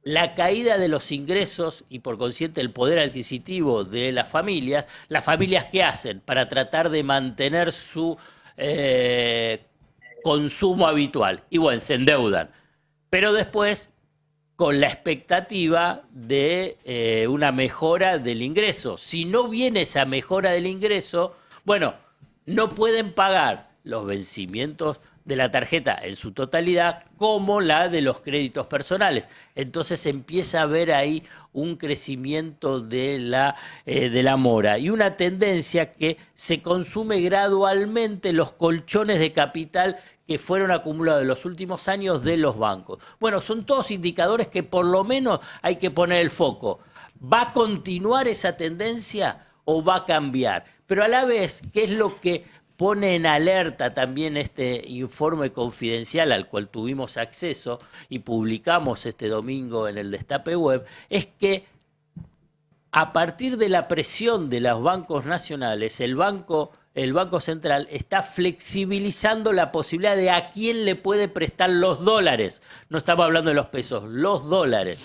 la caída de los ingresos y por consiguiente el poder adquisitivo de las familias. ¿Las familias qué hacen para tratar de mantener su consumo habitual? Y bueno, se endeudan. Pero después, con la expectativa de una mejora del ingreso. Si no viene esa mejora del ingreso, bueno, no pueden pagar los vencimientos de la tarjeta en su totalidad como la de los créditos personales. Entonces empieza a haber ahí un crecimiento de la mora y una tendencia que se consume gradualmente los colchones de capital que fueron acumulados en los últimos años de los bancos. Bueno, son todos indicadores que por lo menos hay que poner el foco. ¿Va a continuar esa tendencia o va a cambiar? pero a la vez, ¿qué es lo que pone en alerta también este informe confidencial al cual tuvimos acceso y publicamos este domingo en el Destape Web? Es que a partir de la presión de los bancos nacionales, el Banco Central está flexibilizando la posibilidad de a quién le puede prestar los dólares. No estamos hablando de los pesos, los dólares.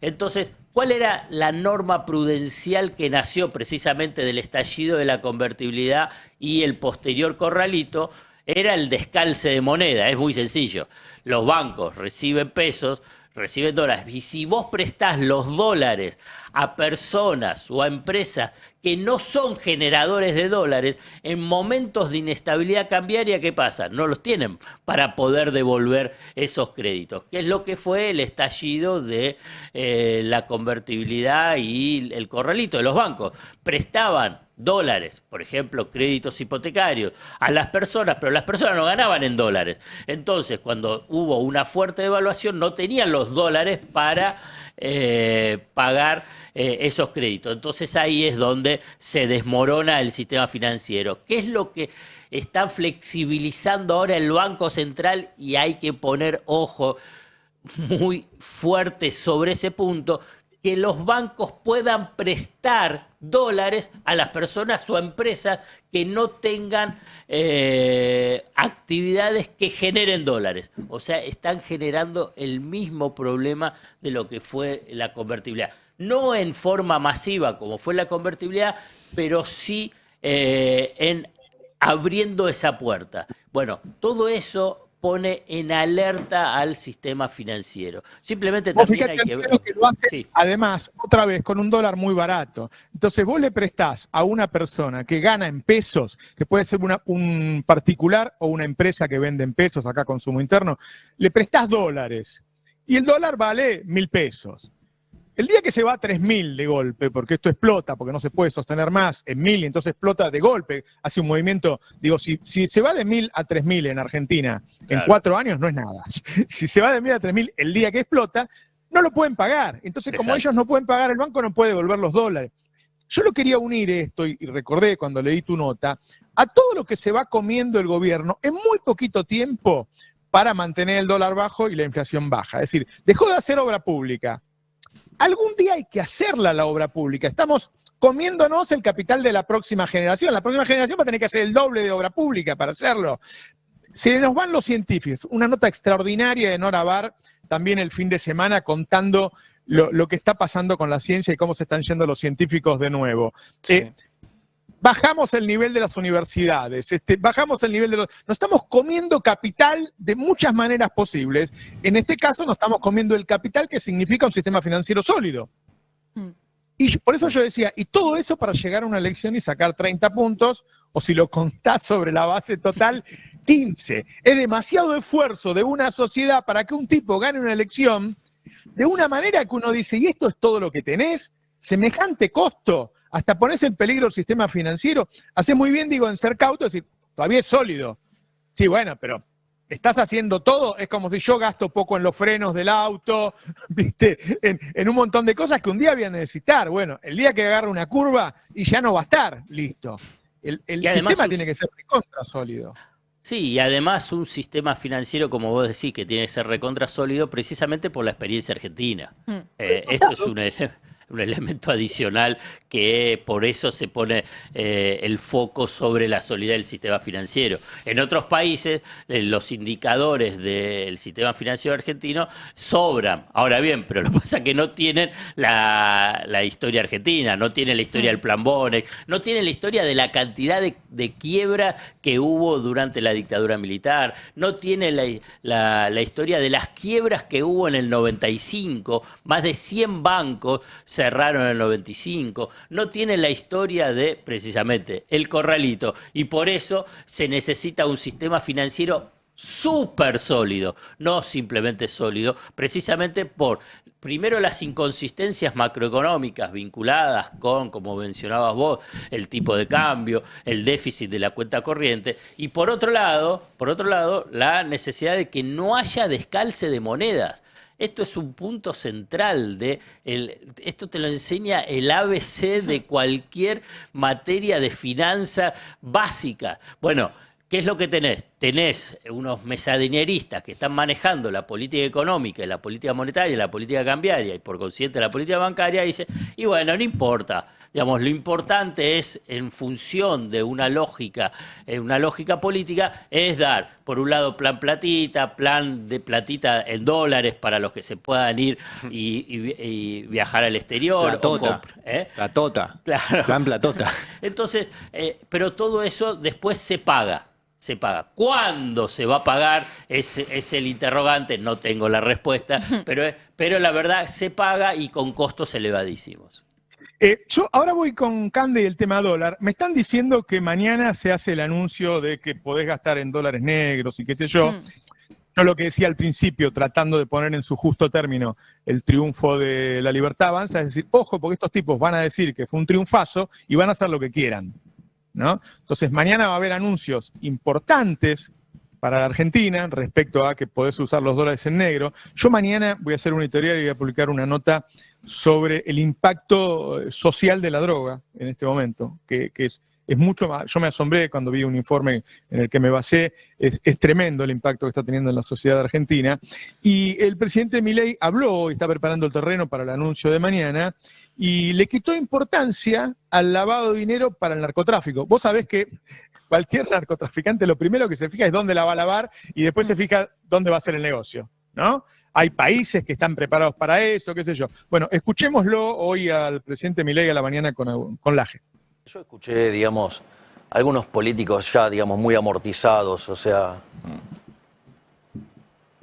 Entonces, ¿cuál era la norma prudencial que nació precisamente del estallido de la convertibilidad y el posterior corralito? Era el descalce de moneda, es muy sencillo. Los bancos reciben pesos, reciben dólares, y si vos prestás los dólares a personas o a empresas que no son generadores de dólares, en momentos de inestabilidad cambiaria, ¿qué pasa? No los tienen para poder devolver esos créditos, que es lo que fue el estallido de la convertibilidad y el corralito de los bancos. Prestaban dólares, por ejemplo, créditos hipotecarios a las personas, pero las personas no ganaban en dólares. Entonces, cuando hubo una fuerte devaluación, no tenían los dólares para pagar esos créditos. Entonces ahí es donde se desmorona el sistema financiero. ¿Qué es lo que está flexibilizando ahora el Banco Central? Y hay que poner ojo muy fuerte sobre ese punto, que los bancos puedan prestar dólares a las personas o empresas que no tengan actividades que generen dólares. O sea, están generando el mismo problema de lo que fue la convertibilidad. No en forma masiva como fue la convertibilidad, pero sí en abriendo esa puerta. Bueno, todo eso pone en alerta al sistema financiero. Simplemente también hay que ver. Que lo hace, sí. Además, otra vez, con un dólar muy barato. Entonces, vos le prestás a una persona que gana en pesos, que puede ser un particular o una empresa que vende en pesos, acá consumo interno, le prestás dólares y el dólar vale 1.000 pesos. El día que se va a 3.000 de golpe, porque esto explota, porque no se puede sostener más en 1.000 y entonces explota de golpe, hace un movimiento, digo, si se va de 1.000 a 3.000 en Argentina en 4 años no es nada. Si se va de 1.000 a 3.000 el día que explota, no lo pueden pagar. Entonces, como ellos no pueden pagar, el banco no puede devolver los dólares. Yo lo quería unir esto, y recordé cuando leí tu nota, a todo lo que se va comiendo el gobierno en muy poquito tiempo para mantener el dólar bajo y la inflación baja. Es decir, dejó de hacer obra pública. Algún día hay que hacerla la obra pública. Estamos comiéndonos el capital de la próxima generación. La próxima generación va a tener que hacer el doble de obra pública para hacerlo. Se nos van los científicos. Una nota extraordinaria de Nora Barr, también el fin de semana, contando lo que está pasando con la ciencia y cómo se están yendo los científicos de nuevo. Sí. Bajamos el nivel de las universidades, bajamos el nivel de los... Nos estamos comiendo capital de muchas maneras posibles. En este caso nos estamos comiendo el capital que significa un sistema financiero sólido. Y por eso yo decía, y todo eso para llegar a una elección y sacar 30 puntos, o si lo contás sobre la base total, 15. Es demasiado esfuerzo de una sociedad para que un tipo gane una elección de una manera que uno dice, ¿y esto es todo lo que tenés? Semejante costo. Hasta pones en peligro el sistema financiero. Hace muy bien, digo, en ser cauto, es decir, todavía es sólido. Sí, bueno, pero estás haciendo todo. Es como si yo gasto poco en los frenos del auto, ¿viste? En un montón de cosas que un día voy a necesitar. Bueno, el día que agarre una curva y ya no va a estar, listo. El sistema tiene que ser recontra sólido. Sí, y además un sistema financiero, como vos decís, que tiene que ser recontra sólido precisamente por la experiencia argentina. Esto es un elemento adicional que por eso se pone el foco sobre la solidez del sistema financiero. En otros países los indicadores del sistema financiero argentino sobran. Ahora bien, pero lo que pasa es que no tienen la historia argentina, no tienen la historia del Plan Bonex, no tienen la historia de la cantidad de quiebra que hubo durante la dictadura militar, no tienen la historia de las quiebras que hubo en el 95, más de 100 bancos cerraron en el 95, no tiene la historia de, precisamente, el corralito, y por eso se necesita un sistema financiero súper sólido, no simplemente sólido, precisamente por, primero, las inconsistencias macroeconómicas vinculadas con, como mencionabas vos, el tipo de cambio, el déficit de la cuenta corriente, y por otro lado, la necesidad de que no haya descalce de monedas. Esto es un punto central esto te lo enseña el ABC de cualquier materia de finanza básica. Bueno, ¿qué es lo que tenés? Tenés unos mesadineristas que están manejando la política económica, y la política monetaria, y la política cambiaria, y por consiguiente la política bancaria, y dice, y bueno, no importa. Digamos, lo importante es, en función de una lógica política, es dar, por un lado, plan de platita en dólares para los que se puedan ir y viajar al exterior. Platota. Claro. Plan platota. Entonces, pero todo eso después se paga. ¿Cuándo se va a pagar? Es el interrogante, no tengo la respuesta, pero la verdad se paga y con costos elevadísimos. Yo ahora voy con Cande y el tema dólar. Me están diciendo que mañana se hace el anuncio de que podés gastar en dólares negros y qué sé yo. Yo lo que decía al principio, tratando de poner en su justo término el triunfo de la libertad avanza, es decir, ojo, porque estos tipos van a decir que fue un triunfazo y van a hacer lo que quieran, ¿no? Entonces mañana va a haber anuncios importantes para la Argentina respecto a que podés usar los dólares en negro. Yo mañana voy a hacer un editorial y voy a publicar una nota sobre el impacto social de la droga en este momento, que es mucho más. Yo me asombré cuando vi un informe en el que me basé, es tremendo el impacto que está teniendo en la sociedad argentina. Y el presidente Milei habló y está preparando el terreno para el anuncio de mañana, y le quitó importancia al lavado de dinero para el narcotráfico. Vos sabés que cualquier narcotraficante lo primero que se fija es dónde la va a lavar y después se fija dónde va a ser el negocio, ¿no? Hay países que están preparados para eso, qué sé yo. Bueno, escuchémoslo hoy al presidente Milei a la mañana con Laje. Yo escuché, digamos, algunos políticos ya, digamos, muy amortizados, o sea,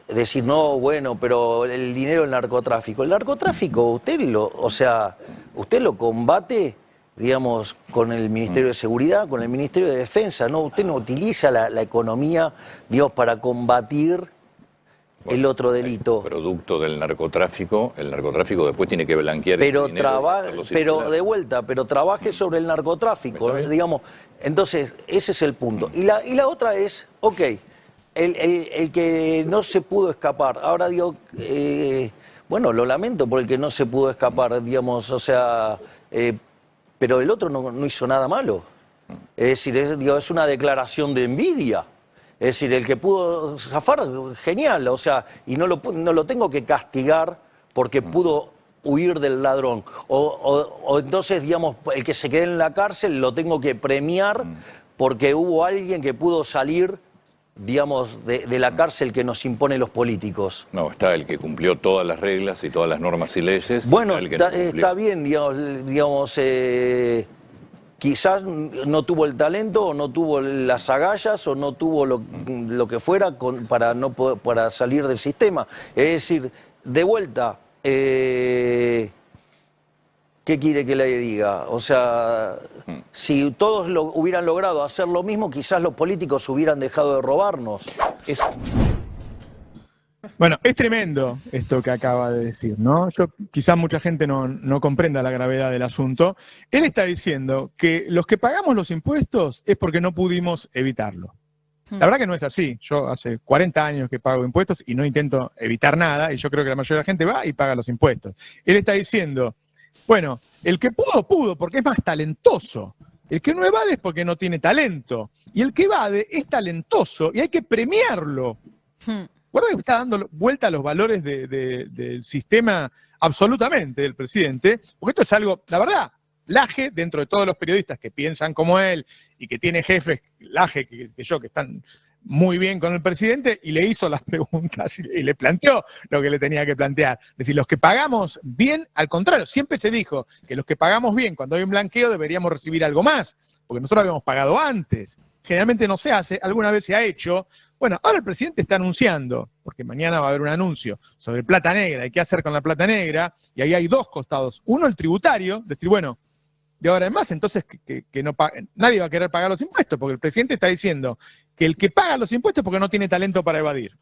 decir, no, bueno, pero el dinero del narcotráfico. El narcotráfico, usted lo combate, digamos, con el Ministerio de Seguridad, con el Ministerio de Defensa, ¿no? Usted no utiliza la economía, digamos, para combatir el otro delito. Producto del narcotráfico, el narcotráfico después tiene que blanquear pero ese dinero. Pero trabaje sobre el narcotráfico, digamos. Entonces, ese es el punto. Y la otra es, ok, el que no se pudo escapar. Ahora digo, bueno, lo lamento por el que no se pudo escapar, digamos, o sea, pero el otro no hizo nada malo. Es decir, es una declaración de envidia. Es decir, el que pudo zafar, genial, o sea, y no lo tengo que castigar porque pudo huir del ladrón. O entonces, digamos, el que se quede en la cárcel lo tengo que premiar porque hubo alguien que pudo salir, digamos, de la cárcel que nos imponen los políticos. No, está el que cumplió todas las reglas y todas las normas y leyes. Bueno, el que no está bien, digamos quizás no tuvo el talento o no tuvo las agallas o no tuvo lo que fuera para salir del sistema. Es decir, de vuelta, ¿qué quiere que le diga? O sea, si todos hubieran logrado hacer lo mismo, quizás los políticos hubieran dejado de robarnos. Bueno, es tremendo esto que acaba de decir, ¿no? Quizás mucha gente no comprenda la gravedad del asunto. Él está diciendo que los que pagamos los impuestos es porque no pudimos evitarlo. La verdad que no es así. Yo hace 40 años que pago impuestos y no intento evitar nada, y yo creo que la mayoría de la gente va y paga los impuestos. Él está diciendo, bueno, el que pudo porque es más talentoso. El que no evade es porque no tiene talento. Y el que evade es talentoso y hay que premiarlo. Guarda que está dando vuelta a los valores del sistema absolutamente del presidente, porque esto es algo, la verdad, Laje, dentro de todos los periodistas que piensan como él y que tiene jefes, Laje que están muy bien con el presidente, y le hizo las preguntas y le planteó lo que le tenía que plantear. Es decir, los que pagamos bien, al contrario, siempre se dijo que los que pagamos bien, cuando hay un blanqueo, deberíamos recibir algo más, porque nosotros habíamos pagado antes. Generalmente no se hace, alguna vez se ha hecho. Bueno, ahora el presidente está anunciando, porque mañana va a haber un anuncio sobre plata negra y qué hacer con la plata negra, y ahí hay dos costados. Uno, el tributario, decir, bueno, de ahora en más, entonces que nadie va a querer pagar los impuestos, porque el presidente está diciendo que el que paga los impuestos es porque no tiene talento para evadir.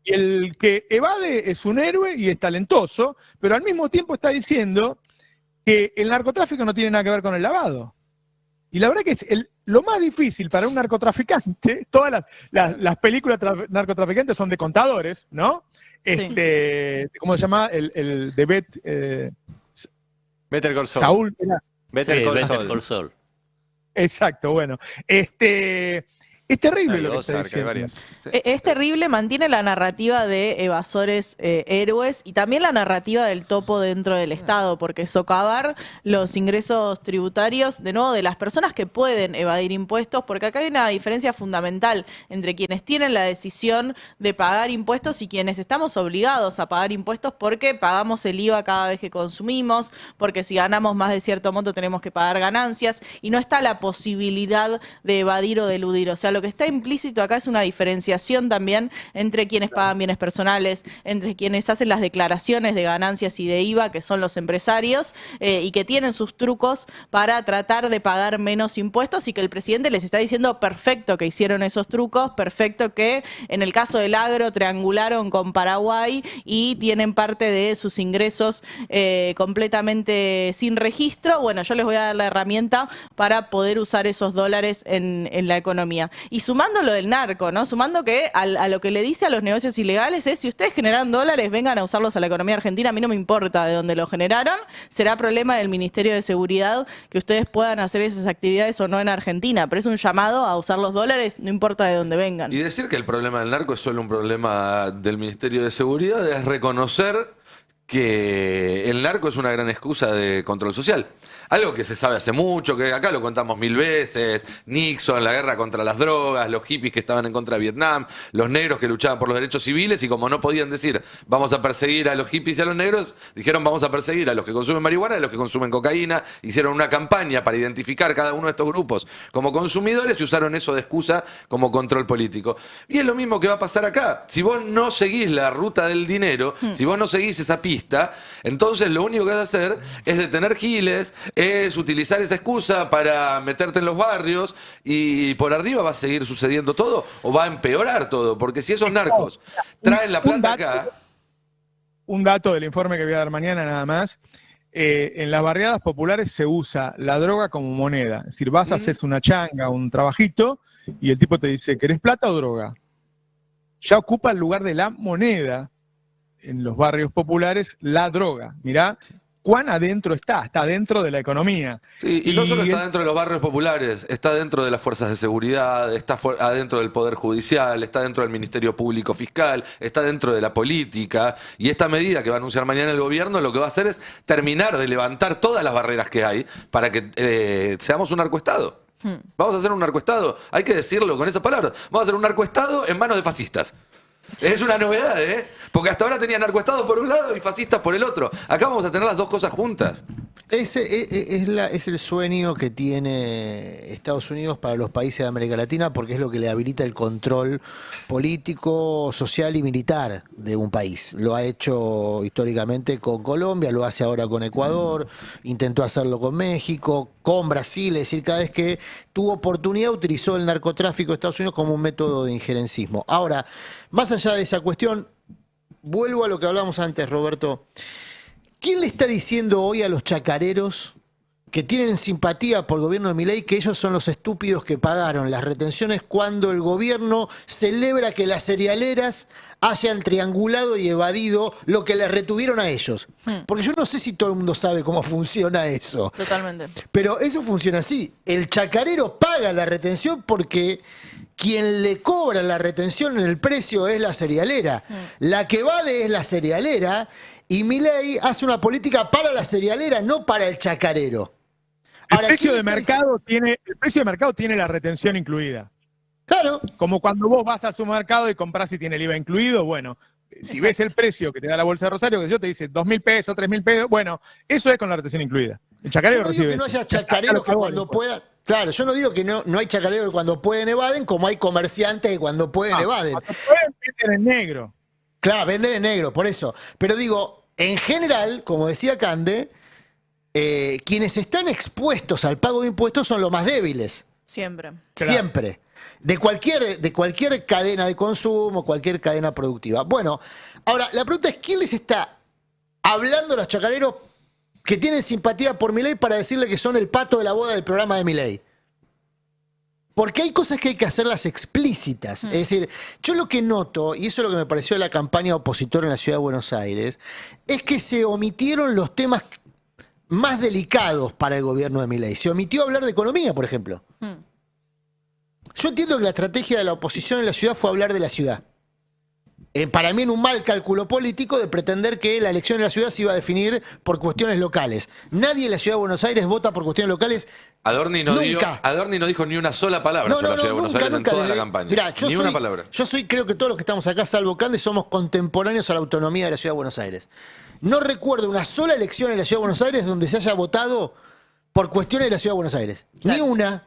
Y el que evade es un héroe y es talentoso, pero al mismo tiempo está diciendo que el narcotráfico no tiene nada que ver con el lavado. Y la verdad que es lo más difícil para un narcotraficante, todas las películas narcotraficantes son de contadores, ¿no? ¿Cómo se llama? El de Better Call Saul. Saúl. Better Call Saul. Exacto, bueno. Es terrible lo que está diciendo. Es terrible, mantiene la narrativa de evasores héroes y también la narrativa del topo dentro del Estado, porque socavar los ingresos tributarios, de nuevo, de las personas que pueden evadir impuestos, porque acá hay una diferencia fundamental entre quienes tienen la decisión de pagar impuestos y quienes estamos obligados a pagar impuestos porque pagamos el IVA cada vez que consumimos, porque si ganamos más de cierto monto tenemos que pagar ganancias y no está la posibilidad de evadir o de eludir. O sea, lo que está implícito acá es una diferenciación también entre quienes pagan bienes personales, entre quienes hacen las declaraciones de ganancias y de IVA, que son los empresarios, y que tienen sus trucos para tratar de pagar menos impuestos y que el presidente les está diciendo perfecto que hicieron esos trucos, perfecto que en el caso del agro triangularon con Paraguay y tienen parte de sus ingresos completamente sin registro. Bueno, yo les voy a dar la herramienta para poder usar esos dólares en la economía. Y sumando lo del narco, ¿no? Sumando que a lo que le dice a los negocios ilegales es, si ustedes generan dólares, vengan a usarlos a la economía argentina, a mí no me importa de dónde lo generaron, será problema del Ministerio de Seguridad que ustedes puedan hacer esas actividades o no en Argentina, pero es un llamado a usar los dólares, no importa de dónde vengan. Y decir que el problema del narco es solo un problema del Ministerio de Seguridad es reconocer que el narco es una gran excusa de control social. Algo que se sabe hace mucho, que acá lo contamos 1000 veces, Nixon, la guerra contra las drogas, los hippies que estaban en contra de Vietnam, los negros que luchaban por los derechos civiles y como no podían decir vamos a perseguir a los hippies y a los negros, dijeron vamos a perseguir a los que consumen marihuana y a los que consumen cocaína, hicieron una campaña para identificar cada uno de estos grupos como consumidores y usaron eso de excusa como control político. Y es lo mismo que va a pasar acá. Si vos no seguís la ruta del dinero, si vos no seguís esa pista, entonces lo único que vas a hacer es detener giles, es utilizar esa excusa para meterte en los barrios y por arriba va a seguir sucediendo todo o va a empeorar todo, porque si esos narcos traen la plata acá... Un dato del informe que voy a dar mañana nada más, en las barriadas populares se usa la droga como moneda, es decir, vas a hacer una changa, un trabajito y el tipo te dice, ¿querés plata o droga? Ya ocupa el lugar de la moneda en los barrios populares la droga, mirá. ¿Cuán adentro está dentro de la economía? Sí, y no solo está dentro de los barrios populares, está dentro de las fuerzas de seguridad, está adentro del Poder Judicial, está dentro del Ministerio Público Fiscal, está dentro de la política. Y esta medida que va a anunciar mañana el gobierno lo que va a hacer es terminar de levantar todas las barreras que hay para que seamos un narcoestado. Vamos a hacer un narcoestado, hay que decirlo con esas palabras. Vamos a hacer un narcoestado en manos de fascistas. Es una novedad, ¿eh? Porque hasta ahora tenía narcoestados por un lado y fascistas por el otro. Acá vamos a tener las dos cosas juntas. Ese es el sueño que tiene Estados Unidos para los países de América Latina, porque es lo que le habilita el control político, social y militar de un país. Lo ha hecho históricamente con Colombia, lo hace ahora con Ecuador, intentó hacerlo con México, con Brasil, es decir, cada vez que tuvo oportunidad utilizó el narcotráfico de Estados Unidos como un método de injerencismo. Ahora, más allá de esa cuestión, vuelvo a lo que hablábamos antes, Roberto. ¿Quién le está diciendo hoy a los chacareros que tienen simpatía por el gobierno de Milei que ellos son los estúpidos que pagaron las retenciones cuando el gobierno celebra que las cerealeras hayan triangulado y evadido lo que les retuvieron a ellos? Porque yo no sé si todo el mundo sabe cómo funciona eso. Totalmente. Pero eso funciona así. El chacarero paga la retención porque quien le cobra la retención en el precio es la cerealera. La que evade es la cerealera y Milei hace una política para la cerealera, no para el chacarero. Ahora, el precio de mercado tiene la retención incluida. Claro. Como cuando vos vas al supermercado y compras y tiene el IVA incluido, bueno, si ves el precio que te da la Bolsa de Rosario, que yo te dice 2.000 pesos, 3.000 pesos, bueno, eso es con la retención incluida. El chacarero yo no digo que no haya chacareros que cuando puedan... Claro, yo no digo que no hay chacareros que cuando pueden evaden, como hay comerciantes que cuando pueden evaden. Cuando pueden, venden en negro. Claro, venden en negro, por eso. Pero digo, en general, como decía Cande, quienes están expuestos al pago de impuestos son los más débiles. Siempre. Claro. Siempre. De cualquier cadena de consumo, cualquier cadena productiva. Bueno, ahora, la pregunta es, ¿quién les está hablando a los chacareros que tienen simpatía por Milei para decirle que son el pato de la boda del programa de Milei? Porque hay cosas que hay que hacerlas explícitas. Es decir, yo lo que noto, y eso es lo que me pareció de la campaña opositora en la Ciudad de Buenos Aires, es que se omitieron los temas más delicados para el gobierno de Milei. Se omitió hablar de economía, por ejemplo. Yo entiendo que la estrategia de la oposición en la ciudad fue hablar de la ciudad. Para mí en un mal cálculo político de pretender que la elección en la ciudad se iba a definir por cuestiones locales. Nadie en la Ciudad de Buenos Aires vota por cuestiones locales. Adorni no dijo ni una sola palabra sobre la Ciudad de Buenos Aires en toda la campaña. Mirá, una palabra. Creo que todos los que estamos acá, salvo Cande, somos contemporáneos a la autonomía de la Ciudad de Buenos Aires. No recuerdo una sola elección en la Ciudad de Buenos Aires donde se haya votado por cuestiones de la Ciudad de Buenos Aires. Claro. Ni una.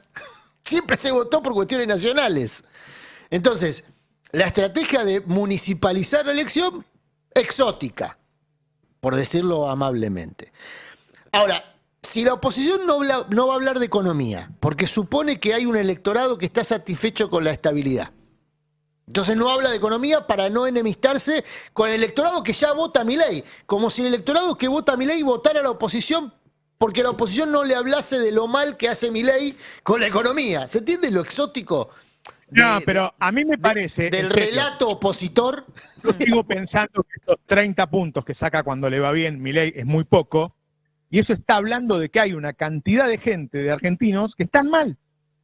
Siempre se votó por cuestiones nacionales. Entonces, la estrategia de municipalizar la elección, exótica, por decirlo amablemente. Ahora, si la oposición no va a hablar de economía, porque supone que hay un electorado que está satisfecho con la estabilidad. Entonces no habla de economía para no enemistarse con el electorado que ya vota a Milei, como si el electorado que vota a Milei votara a la oposición porque la oposición no le hablase de lo mal que hace Milei con la economía. ¿Se entiende lo exótico? Pero a mí me parece... Del relato opositor. Yo sigo pensando que estos 30 puntos que saca cuando le va bien Milei es muy poco, y eso está hablando de que hay una cantidad de gente, de argentinos, que están mal.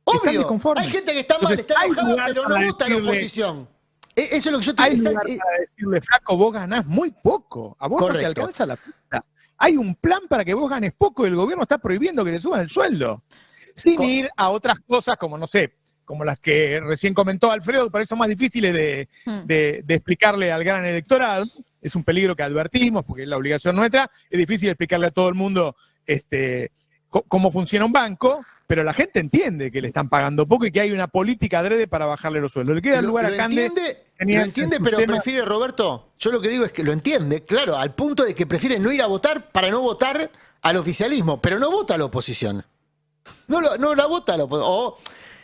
Obvio, hay gente que está mal, está enojada, pero no vota a la oposición. Eso es lo que yo te digo. Hay lugar para decirle, flaco, vos ganás muy poco, a vos no te alcanza la plata. Hay un plan para que vos ganes poco y el gobierno está prohibiendo que te suban el sueldo. Sin ir a otras cosas como, no sé, como las que recién comentó Alfredo, pero son más difíciles de explicarle al gran electorado. Es un peligro que advertimos, porque es la obligación nuestra. Es difícil explicarle a todo el mundo cómo funciona un banco, pero la gente entiende que le están pagando poco y que hay una política adrede para bajarle los sueldos. Le queda lugar a Cande. Lo entiende, pero prefiere, Roberto, yo lo que digo es que lo entiende, claro, al punto de que prefiere no ir a votar para no votar al oficialismo, pero no vota a la oposición. No la vota a la oposición. O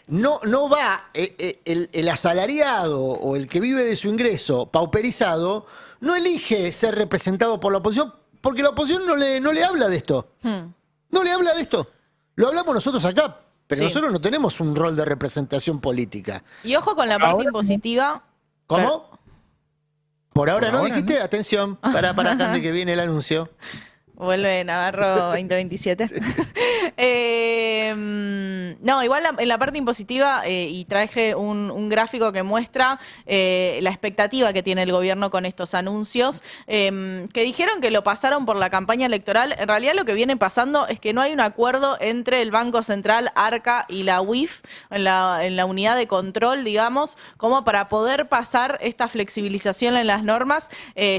no va el asalariado o el que vive de su ingreso pauperizado, no elige ser representado por la oposición porque la oposición no le habla de esto. No le habla de esto. Lo hablamos nosotros acá, pero nosotros no tenemos un rol de representación política. Y ojo con la parte impositiva. ¿Cómo? Por ahora no dijiste, no. Atención, para Cande que viene el anuncio. Vuelve Navarro 2027. Sí. No, igual en la parte impositiva, y traje un gráfico que muestra la expectativa que tiene el gobierno con estos anuncios, que dijeron que lo pasaron por la campaña electoral. En realidad lo que viene pasando es que no hay un acuerdo entre el Banco Central, Arca y la UIF, en la unidad de control, digamos, como para poder pasar esta flexibilización en las normas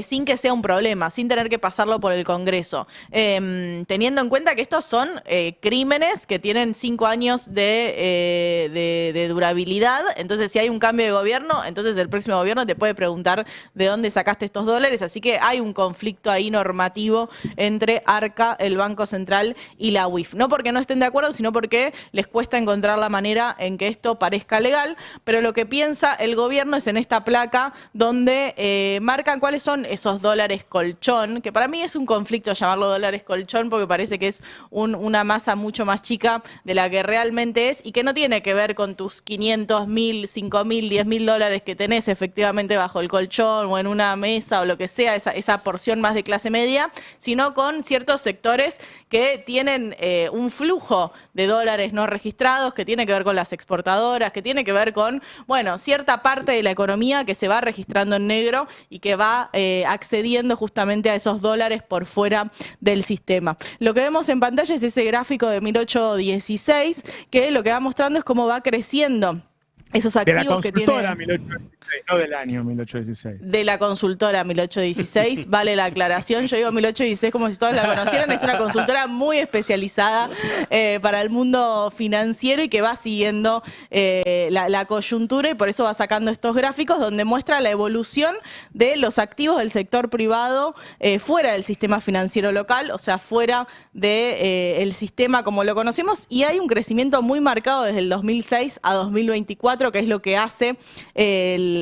sin que sea un problema, sin tener que pasarlo por el Congreso. Teniendo en cuenta que estos son crímenes que tienen 5 años de durabilidad, entonces si hay un cambio de gobierno, entonces el próximo gobierno te puede preguntar de dónde sacaste estos dólares, así que hay un conflicto ahí normativo entre Arca, el Banco Central y la UIF. No porque no estén de acuerdo, sino porque les cuesta encontrar la manera en que esto parezca legal, pero lo que piensa el gobierno es en esta placa donde marcan cuáles son esos dólares colchón, que para mí es un conflicto llamarlo dólares colchón porque parece que es una masa mucho más chica de la que realmente es y que no tiene que ver con tus 500, 1000, 5000, 10.000 dólares que tenés efectivamente bajo el colchón o en una mesa o lo que sea, esa porción más de clase media, sino con ciertos sectores que tienen un flujo de dólares no registrados, que tiene que ver con las exportadoras, que tiene que ver con, bueno, cierta parte de la economía que se va registrando en negro y que va accediendo justamente a esos dólares por fuera del sistema. Lo que vemos en pantalla es ese gráfico de 1816, que lo que va mostrando es cómo va creciendo esos activos que tiene... De la consultora 1816, no del año 1816. De la consultora 1816, vale la aclaración. Yo digo 1816 como si todos la conocieran. Es una consultora muy especializada para el mundo financiero y que va siguiendo la coyuntura y por eso va sacando estos gráficos donde muestra la evolución de los activos del sector privado fuera del sistema financiero local, o sea, fuera del sistema como lo conocemos, y hay un crecimiento muy marcado desde el 2006 a 2024, que es lo que hace el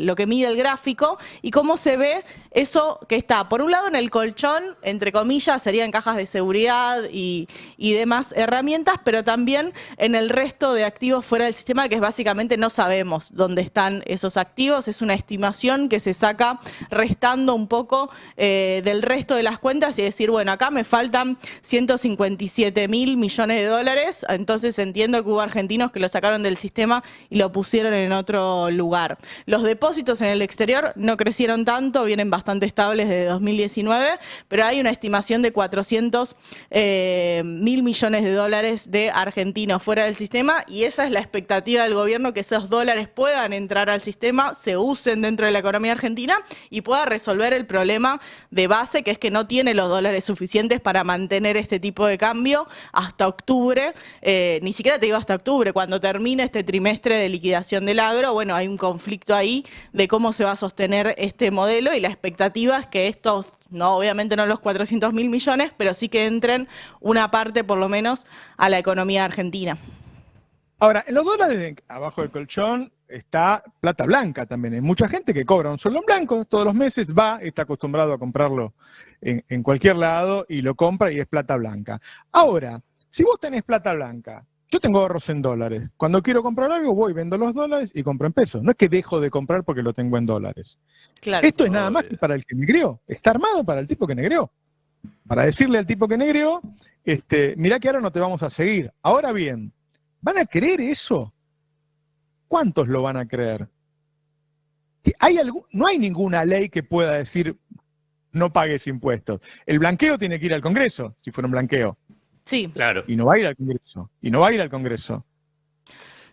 lo que mide el gráfico y cómo se ve eso que está, por un lado, en el colchón, entre comillas, serían cajas de seguridad y demás herramientas, pero también en el resto de activos fuera del sistema, que es básicamente no sabemos dónde están esos activos. Es una estimación que se saca restando un poco del resto de las cuentas y decir, bueno, acá me faltan 157.000 millones de dólares, entonces entiendo que hubo argentinos que lo sacaron del sistema y lo pusieron en otro lugar. Los depósitos en el exterior no crecieron tanto, vienen bastante estables desde 2019, pero hay una estimación de 400.000 millones de dólares de argentinos fuera del sistema y esa es la expectativa del gobierno, que esos dólares puedan entrar al sistema, se usen dentro de la economía argentina y pueda resolver el problema de base, que es que no tiene los dólares suficientes para mantener este tipo de cambio hasta octubre, ni siquiera te digo hasta octubre, cuando termine este trimestre de liquidación del agro. Bueno, hay un conflicto ahí de cómo se va a sostener este modelo y la expectativa es que estos, no, obviamente no los 400.000 millones, pero sí que entren una parte por lo menos a la economía argentina. Ahora, en los dólares abajo del colchón está plata blanca también. Hay mucha gente que cobra un sueldo en blanco todos los meses, está acostumbrado a comprarlo en cualquier lado y lo compra y es plata blanca. Ahora, si vos tenés plata blanca, yo tengo ahorros en dólares. Cuando quiero comprar algo, voy, vendo los dólares y compro en pesos. No es que dejo de comprar porque lo tengo en dólares. Claro. Esto es nada más que para el que negreó. Está armado para el tipo que negreó. Para decirle al tipo que negreó, mirá que ahora no te vamos a seguir. Ahora bien, ¿van a creer eso? ¿Cuántos lo van a creer? No hay ninguna ley que pueda decir no pagues impuestos. El blanqueo tiene que ir al Congreso, si fuera un blanqueo. Sí. Claro. Y no va a ir al Congreso.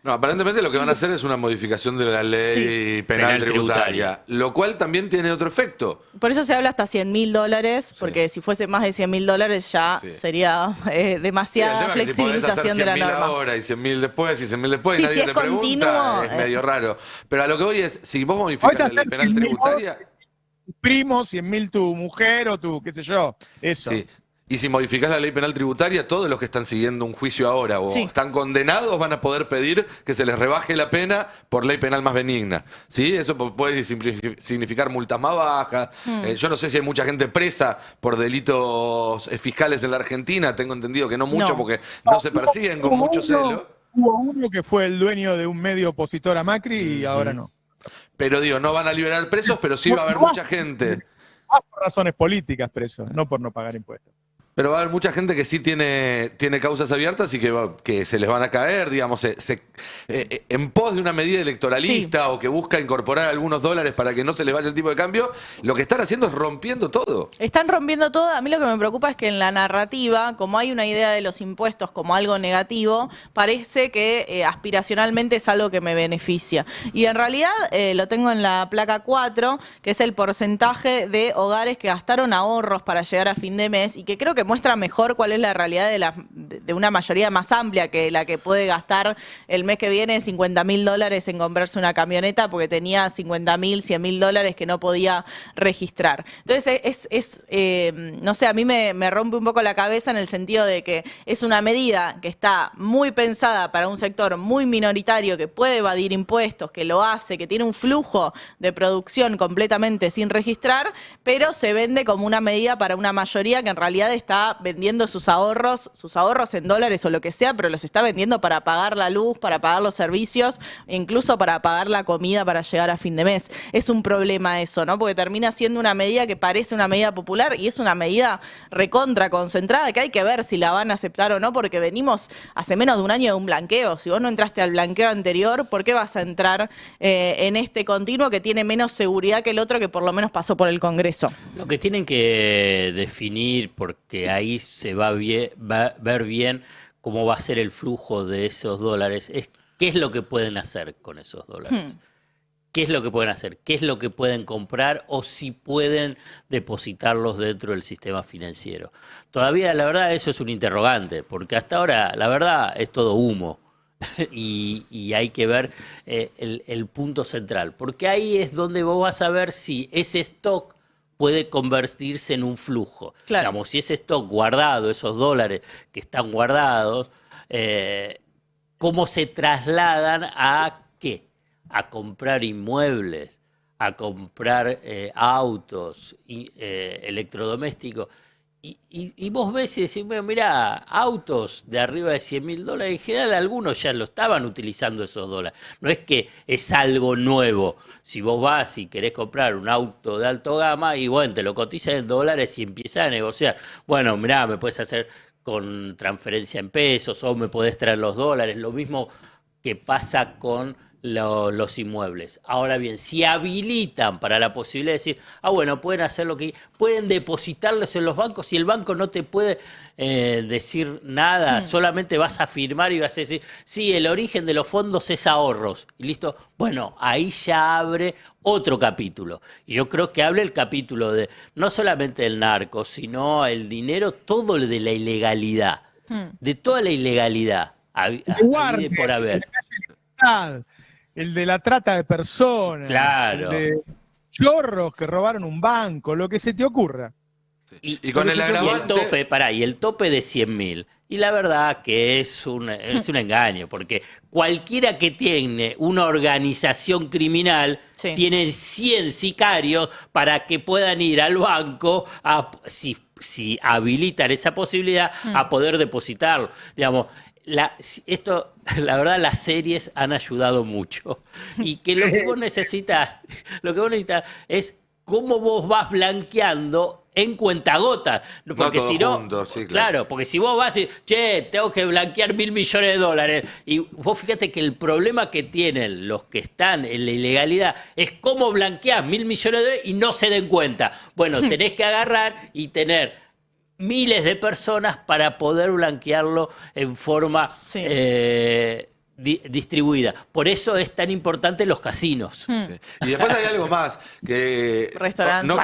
No, aparentemente lo que van a hacer es una modificación de la ley penal tributaria, lo cual también tiene otro efecto. Por eso se habla hasta $100.000, porque si fuese más de $100.000 ya sería demasiada flexibilización de la norma. Ahora y 100.000 después y 100.000 después y Sí, nadie si te es continuo, pregunta, es medio raro. Pero a lo que voy es, si vos modificas la ley penal tributaria... Tu primo, 100.000 tu mujer o tu, qué sé yo, eso. Sí. Y si modificás la ley penal tributaria, todos los que están siguiendo un juicio ahora o están condenados van a poder pedir que se les rebaje la pena por ley penal más benigna. ¿Sí? Eso puede significar multas más bajas. Yo no sé si hay mucha gente presa por delitos fiscales en la Argentina. Tengo entendido que no mucho porque no se persiguen con mucho celo. Hubo uno que fue el dueño de un medio opositor a Macri y ahora no. Pero digo, no van a liberar presos, pero sí va a haber mucha gente. Por razones políticas presos, no por no pagar impuestos. Pero va a haber mucha gente que sí tiene causas abiertas y que se les van a caer, digamos, en pos de una medida electoralista o que busca incorporar algunos dólares para que no se les vaya el tipo de cambio. Lo que están haciendo es rompiendo todo. Están rompiendo todo. A mí lo que me preocupa es que en la narrativa, como hay una idea de los impuestos como algo negativo, parece que aspiracionalmente es algo que me beneficia. Y en realidad lo tengo en la placa 4, que es el porcentaje de hogares que gastaron ahorros para llegar a fin de mes y que creo que muestra mejor cuál es la realidad de una mayoría más amplia que la que puede gastar el mes que viene $50.000 en comprarse una camioneta porque tenía $50.000, $100.000 que no podía registrar. Entonces no sé, a mí me rompe un poco la cabeza en el sentido de que es una medida que está muy pensada para un sector muy minoritario que puede evadir impuestos, que lo hace, que tiene un flujo de producción completamente sin registrar, pero se vende como una medida para una mayoría que en realidad está vendiendo sus ahorros en dólares o lo que sea, pero los está vendiendo para pagar la luz, para pagar los servicios, incluso para pagar la comida para llegar a fin de mes. Es un problema eso, ¿no? Porque termina siendo una medida que parece una medida popular y es una medida recontra concentrada que hay que ver si la van a aceptar o no, porque venimos hace menos de un año de un blanqueo. Si vos no entraste al blanqueo anterior, ¿por qué vas a entrar en este continuo que tiene menos seguridad que el otro que por lo menos pasó por el Congreso? Lo que tienen que definir, porque ahí se va a ver bien cómo va a ser el flujo de esos dólares, es qué es lo que pueden hacer con esos dólares. ¿Qué es lo que pueden hacer? ¿Qué es lo que pueden comprar? O si pueden depositarlos dentro del sistema financiero. Todavía, la verdad, eso es un interrogante, porque hasta ahora, la verdad, es todo humo. Y hay que ver el punto central, porque ahí es donde vos vas a ver si ese stock puede convertirse en un flujo. Claro. Digamos, si ese stock guardado, esos dólares que están guardados, ¿cómo se trasladan a qué? a comprar inmuebles, a comprar autos, electrodomésticos. Y vos ves y decís, bueno, mirá, autos de arriba de $100.000, en general algunos ya lo estaban utilizando esos dólares. No es que es algo nuevo. Si vos vas y querés comprar un auto de alto gama, y bueno, te lo cotizan en dólares y empiezas a negociar. Bueno, mirá, me puedes hacer con transferencia en pesos o me podés traer los dólares. Lo mismo que pasa con los inmuebles. Ahora bien, si habilitan para la posibilidad de decir, bueno, pueden hacer lo que pueden depositarlos en los bancos y el banco no te puede decir nada, solamente vas a firmar y vas a decir, sí, el origen de los fondos es ahorros, y listo. Bueno, ahí ya abre otro capítulo. Y yo creo que abre el capítulo de no solamente el narco, sino el dinero, todo de la ilegalidad, de toda la ilegalidad, por haber. El de la trata de personas, claro. El de chorros que robaron un banco, lo que se te ocurra. Sí. Y con el agravante... Y el tope de 100.000. Y la verdad que es un engaño, porque cualquiera que tiene una organización criminal tiene 100 sicarios para que puedan ir al banco si habilitan esa posibilidad a poder depositarlo. Digamos, la verdad, las series han ayudado mucho. Y que lo que vos necesitas es cómo vos vas blanqueando en cuentagotas. Porque si no, claro, porque si vos vas y tengo que blanquear $1.000 millones, y vos fíjate que el problema que tienen los que están en la ilegalidad es cómo blanquear $1.000 millones y no se den cuenta. Bueno, tenés que agarrar y tener miles de personas para poder blanquearlo en forma distribuida. Por eso es tan importante los casinos. Sí. Y después hay algo más, que no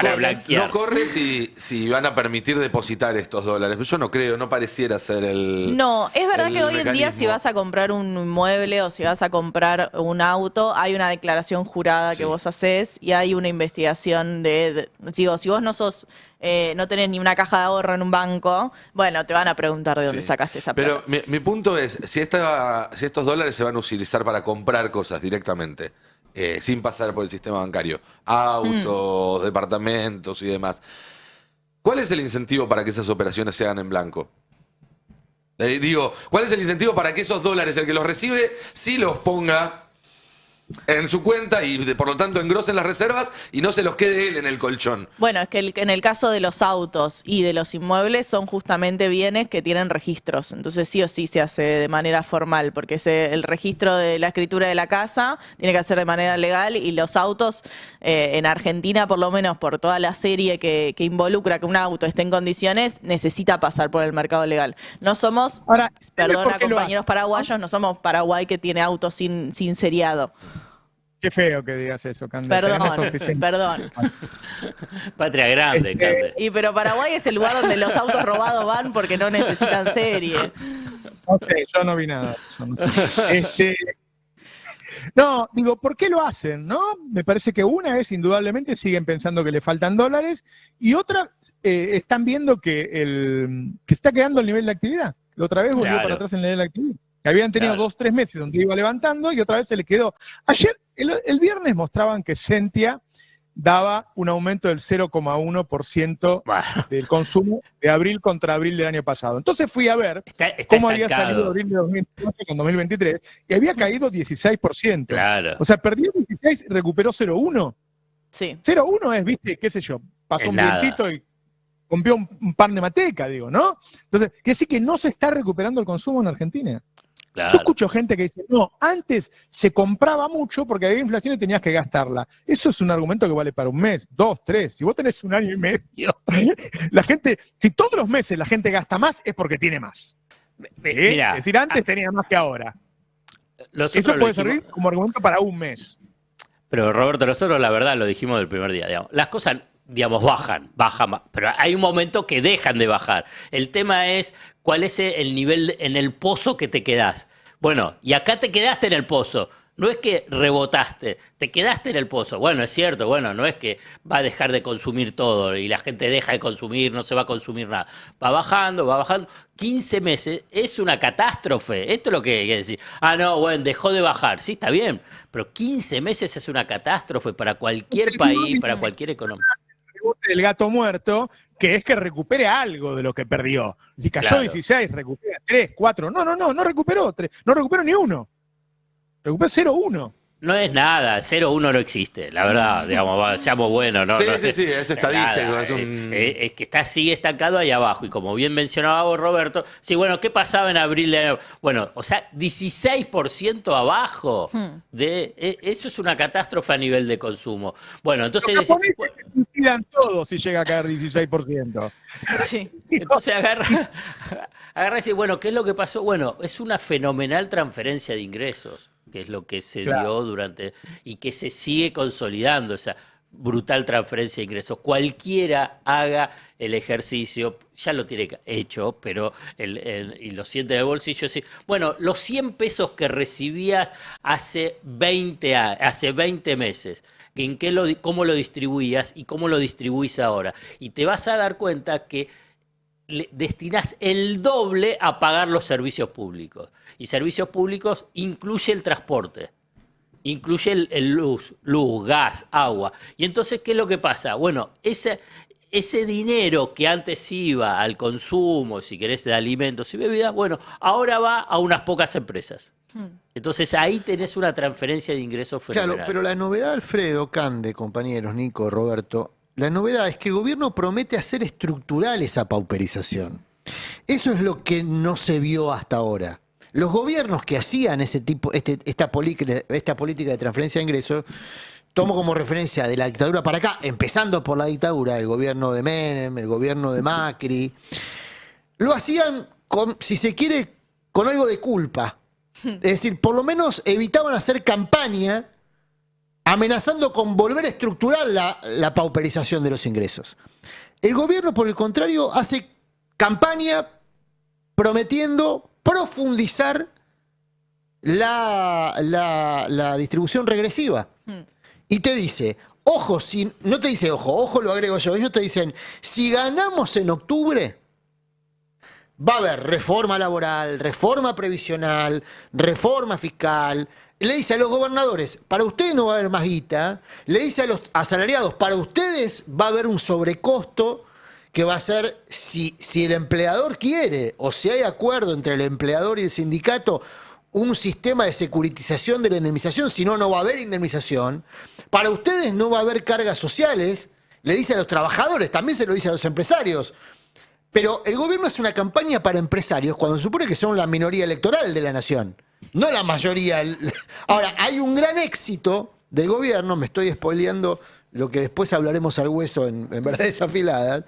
corre si van a permitir depositar estos dólares. Yo no creo, no pareciera ser el No, es verdad que hoy mecanismo. en día si vas a comprar un inmueble o si vas a comprar un auto, hay una declaración jurada que vos hacés y hay una investigación digo, si vos no sos... no tenés ni una caja de ahorro en un banco, bueno, te van a preguntar de dónde sacaste esa plata. Pero mi punto es, si estos dólares se van a utilizar para comprar cosas directamente, sin pasar por el sistema bancario, autos, departamentos y demás, ¿cuál es el incentivo para que esas operaciones se hagan en blanco? ¿Cuál es el incentivo para que esos dólares, el que los recibe, sí los ponga en su cuenta y por lo tanto engrosen las reservas y no se los quede él en el colchón? Bueno, es que en el caso de los autos y de los inmuebles son justamente bienes que tienen registros. Entonces sí o sí se hace de manera formal, porque el registro de la escritura de la casa tiene que hacer de manera legal, y los autos en Argentina, por lo menos por toda la serie que involucra que un auto esté en condiciones, necesita pasar por el mercado legal. No somos, perdona compañeros paraguayos, no somos Paraguay que tiene autos sin seriado. Qué feo que digas eso, Cande. Perdón. Patria grande, Cande. Pero Paraguay es el lugar donde los autos robados van porque no necesitan serie. Ok, yo no vi nada de eso. No, digo, ¿por qué lo hacen? ¿No? Me parece que una es, indudablemente, siguen pensando que le faltan dólares, y otra, están viendo que está quedando el nivel de actividad. La otra vez volvió para atrás el nivel de actividad. Que habían tenido 2 o 3 meses donde iba levantando y otra vez se le quedó. Ayer, el viernes mostraban que Sentia daba un aumento del 0,1% del consumo de abril contra abril del año pasado. Entonces fui a ver cómo había salido abril de 2018 con 2023 y había caído 16%. Claro. O sea, perdió 16 y recuperó 0,1. Sí. 0,1 es, viste, qué sé yo, pasó un vientito y rompió un pan de manteca, digo, ¿no? Entonces, quiere decir que no se está recuperando el consumo en Argentina. Claro. Yo escucho gente que dice, no, antes se compraba mucho porque había inflación y tenías que gastarla. Eso es un argumento que vale para un mes, 2, 3. Si vos tenés un año y medio, la gente, si todos los meses la gente gasta más, es porque tiene más. Mirá, es decir, antes tenía más que ahora. Eso puede servir como argumento para un mes. Pero Roberto, nosotros la verdad lo dijimos del primer día, digamos. Las cosas, digamos, bajan, pero hay un momento que dejan de bajar. El tema es cuál es el nivel en el pozo que te quedás. Bueno, y acá te quedaste en el pozo. No es que rebotaste, te quedaste en el pozo. Bueno, es cierto, bueno, no es que va a dejar de consumir todo y la gente deja de consumir, no se va a consumir nada. Va bajando, va bajando. 15 meses es una catástrofe. Esto es lo que hay que decir. Ah, no, bueno, dejó de bajar. Sí, está bien, pero 15 meses es una catástrofe para cualquier país, para cualquier economía. El gato muerto, que es que recupere algo de lo que perdió. Si cayó 16, recupera 3, 4. No recuperó 3, no recuperó ni 1. Recuperó 0-1. No es nada, 0-1 no existe, la verdad, digamos, seamos buenos. No, sí, no, sí, es estadístico. Es que sigue estancado ahí abajo. Y como bien mencionaba vos, Roberto, sí, bueno, ¿qué pasaba en abril? Bueno, o sea, 16% abajo. Eso es una catástrofe a nivel de consumo. Bueno, entonces... Los japoneses se suicidan todos si llega a caer 16%. Sí. Entonces agarra y dice, bueno, ¿qué es lo que pasó? Bueno, es una fenomenal transferencia de ingresos, que es lo que se dio durante, y que se sigue consolidando, esa brutal transferencia de ingresos. Cualquiera haga el ejercicio, ya lo tiene hecho, pero y lo siente en el bolsillo. Sí. Bueno, los 100 pesos que recibías hace 20 meses, cómo lo distribuías y cómo lo distribuís ahora. Y te vas a dar cuenta que destinás el doble a pagar los servicios públicos. Y servicios públicos incluye el transporte, incluye el luz, gas, agua. Y entonces, ¿qué es lo que pasa? Bueno, ese dinero que antes iba al consumo, si querés, de alimentos y bebidas, bueno, ahora va a unas pocas empresas. Entonces ahí tenés una transferencia de ingresos fenomenal. Claro, pero la novedad, Alfredo, Cande, compañeros, Nico, Roberto, la novedad es que el gobierno promete hacer estructural esa pauperización. Eso es lo que no se vio hasta ahora. Los gobiernos que hacían esta política de transferencia de ingresos, tomo como referencia de la dictadura para acá, empezando por la dictadura, el gobierno de Menem, el gobierno de Macri, lo hacían, si se quiere, con algo de culpa. Es decir, por lo menos evitaban hacer campaña amenazando con volver a estructurar la pauperización de los ingresos. El gobierno, por el contrario, hace campaña prometiendo profundizar la distribución regresiva. Y te dice, ojo, no te dice ojo lo agrego yo, ellos te dicen, si ganamos en octubre, va a haber reforma laboral, reforma previsional, reforma fiscal. Le dice a los gobernadores, para ustedes no va a haber más guita. Le dice a los asalariados, para ustedes va a haber un sobrecosto que va a ser, si el empleador quiere, o si hay acuerdo entre el empleador y el sindicato, un sistema de securitización de la indemnización, si no, no va a haber indemnización. Para ustedes no va a haber cargas sociales, le dice a los trabajadores, también se lo dice a los empresarios. Pero el gobierno hace una campaña para empresarios cuando se supone que son la minoría electoral de la nación, no la mayoría. Ahora, hay un gran éxito del gobierno, me estoy spoileando lo que después hablaremos al hueso en verdades afiladas.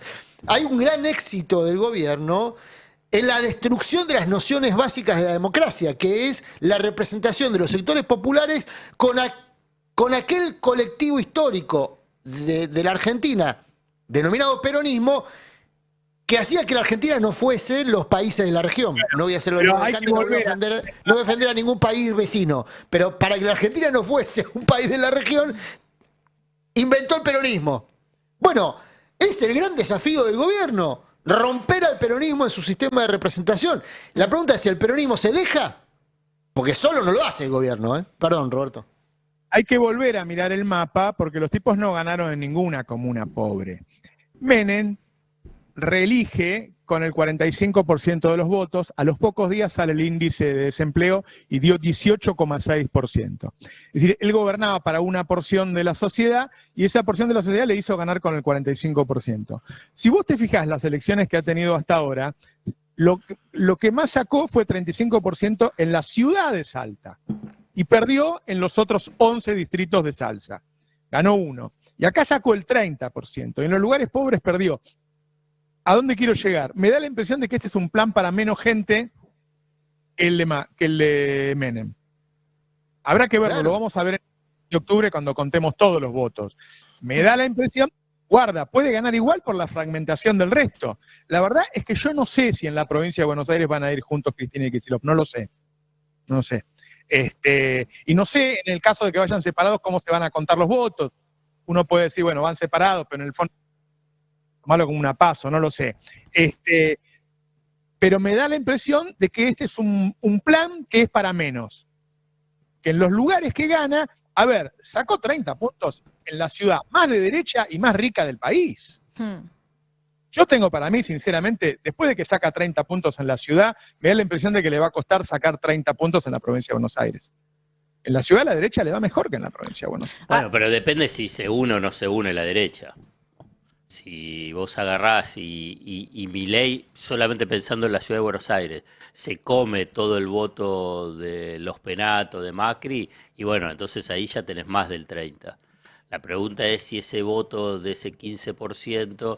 Hay un gran éxito del gobierno en la destrucción de las nociones básicas de la democracia, que es la representación de los sectores populares con aquel colectivo histórico de la Argentina, denominado peronismo, que hacía que la Argentina no fuese los países de la región. No voy a hacerlo no voy a ofender a ningún país vecino, pero para que la Argentina no fuese un país de la región, inventó el peronismo. Bueno, es el gran desafío del gobierno, romper al peronismo en su sistema de representación. La pregunta es si el peronismo se deja, porque solo no lo hace el gobierno. Perdón, Roberto. Hay que volver a mirar el mapa, porque los tipos no ganaron en ninguna comuna pobre. Menem reelige con el 45% de los votos, a los pocos días sale el índice de desempleo y dio 18,6%. Es decir, él gobernaba para una porción de la sociedad y esa porción de la sociedad le hizo ganar con el 45%. Si vos te fijás las elecciones que ha tenido hasta ahora, lo que más sacó fue 35% en la ciudad de Salta y perdió en los otros 11 distritos de Salta. Ganó 1. Y acá sacó el 30%. Y en los lugares pobres perdió. ¿A dónde quiero llegar? Me da la impresión de que este es un plan para menos gente que el de Menem. Habrá que verlo, lo vamos a ver en octubre cuando contemos todos los votos. Me da la impresión, guarda, puede ganar igual por la fragmentación del resto. La verdad es que yo no sé si en la provincia de Buenos Aires van a ir juntos Cristina y Kicillof, no lo sé. Y no sé, en el caso de que vayan separados, cómo se van a contar los votos. Uno puede decir, bueno, van separados, pero en el fondo tomarlo como una paso, no lo sé. Pero me da la impresión de que este es un plan que es para menos. Que en los lugares que gana, a ver, sacó 30 puntos en la ciudad más de derecha y más rica del país. Yo tengo para mí, sinceramente, después de que saca 30 puntos en la ciudad, me da la impresión de que le va a costar sacar 30 puntos en la provincia de Buenos Aires. En la ciudad la derecha le va mejor que en la provincia de Buenos Aires. Bueno, pero depende si se une o no se une la derecha. Si vos agarrás y Milei, solamente pensando en la ciudad de Buenos Aires, se come todo el voto de los Penato, de Macri, y bueno, entonces ahí ya tenés más del 30%. La pregunta es si ese voto de ese 15%,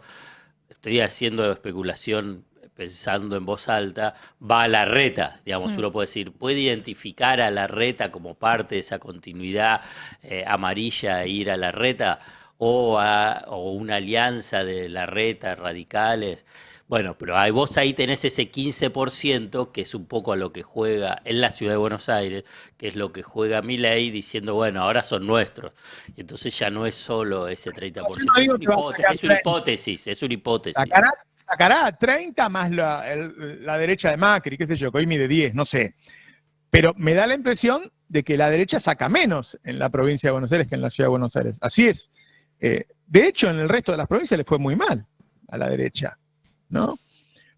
estoy haciendo especulación pensando en voz alta, va a Larreta, digamos, uno puede decir, puede identificar a Larreta como parte de esa continuidad amarilla e ir a Larreta, o una alianza de Larreta, radicales. Bueno, pero vos ahí tenés ese 15%, que es un poco a lo que juega en la ciudad de Buenos Aires, que es lo que juega Milei, diciendo, bueno, ahora son nuestros. Y entonces ya no es solo ese 30%. Es una hipótesis. Sacará 30 más la derecha de Macri, qué sé yo, que hoy mide 10, no sé. Pero me da la impresión de que la derecha saca menos en la provincia de Buenos Aires que en la ciudad de Buenos Aires. Así es. De hecho, en el resto de las provincias le fue muy mal a la derecha, ¿no?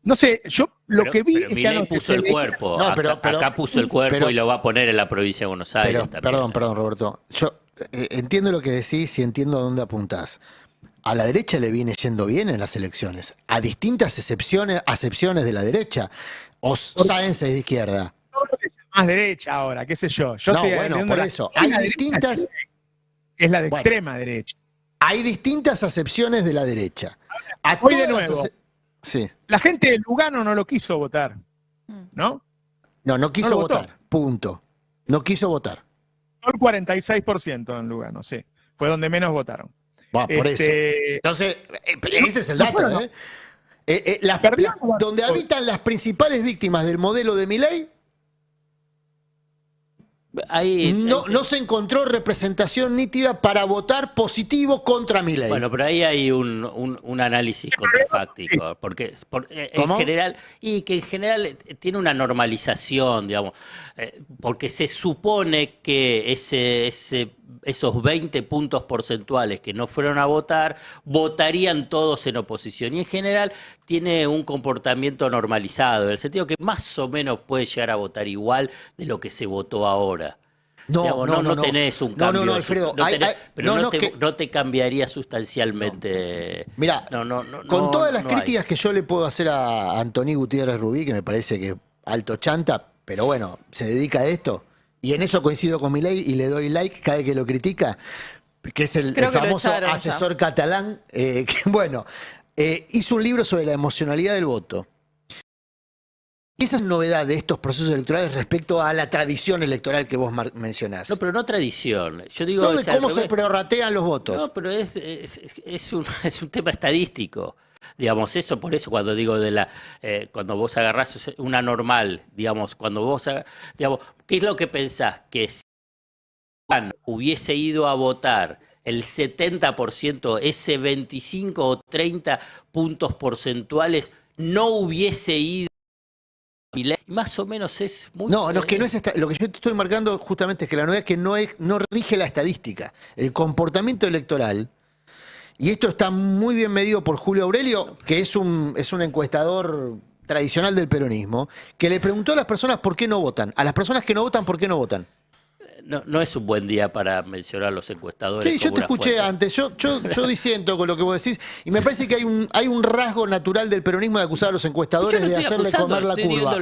No sé, yo que vi... Pero Milei puso el cuerpo, no, acá puso el cuerpo y lo va a poner en la provincia de Buenos Aires también. Perdón, Roberto. Yo entiendo lo que decís y entiendo a dónde apuntás. A la derecha le viene yendo bien en las elecciones, a distintas acepciones de la derecha. O Sáenz es de izquierda. Más derecha ahora, qué sé yo. No, bueno, por eso. Hay distintas... Es la de extrema derecha. Hay distintas acepciones de la derecha. Hoy de nuevo, sí. La gente de Lugano no lo quiso votar, ¿no? No quiso votar, punto. No quiso votar. El 46% en Lugano, sí. Fue donde menos votaron. Por eso. Entonces, ese es el dato, donde habitan las principales víctimas del modelo de Milei, no se encontró representación nítida para votar positivo contra Milei. Bueno, pero ahí hay un análisis contrafáctico, porque en general tiene una normalización, digamos, porque se supone que esos 20 puntos porcentuales que no fueron a votar, votarían todos en oposición. Y en general tiene un comportamiento normalizado, en el sentido que más o menos puede llegar a votar igual de lo que se votó ahora. No tenés un cambio. No, Alfredo. No te cambiaría sustancialmente. Mirá, con todas las críticas que yo le puedo hacer a Antoní Gutiérrez Rubí, que me parece que alto chanta, pero bueno, se dedica a esto, y en eso coincido con Milei y le doy like cada vez que lo critica, que es el famoso asesor catalán, que bueno, hizo un libro sobre la emocionalidad del voto. Esa es la novedad de estos procesos electorales respecto a la tradición electoral que vos mencionás. No, pero no tradición. Yo digo, ¿cómo se prorratean los votos? No, pero es un tema estadístico. Digamos, por eso cuando digo cuando vos agarrás una normal, digamos, ¿qué es lo que pensás? Que si Juan hubiese ido a votar el 70%, ese 25 o 30 puntos porcentuales, no hubiese ido. Más o menos es muy... No, es que no es lo que yo te estoy marcando justamente es que la novedad es que no rige la estadística. El comportamiento electoral, y esto está muy bien medido por Julio Aurelio, que es un encuestador tradicional del peronismo, que le preguntó a las personas por qué no votan. A las personas que no votan, ¿por qué no votan? No es un buen día para mencionar a los encuestadores. Sí, yo te escuché antes. Yo disiento con lo que vos decís. Y me parece que hay un rasgo natural del peronismo de acusar a los encuestadores de hacerle comer la curva.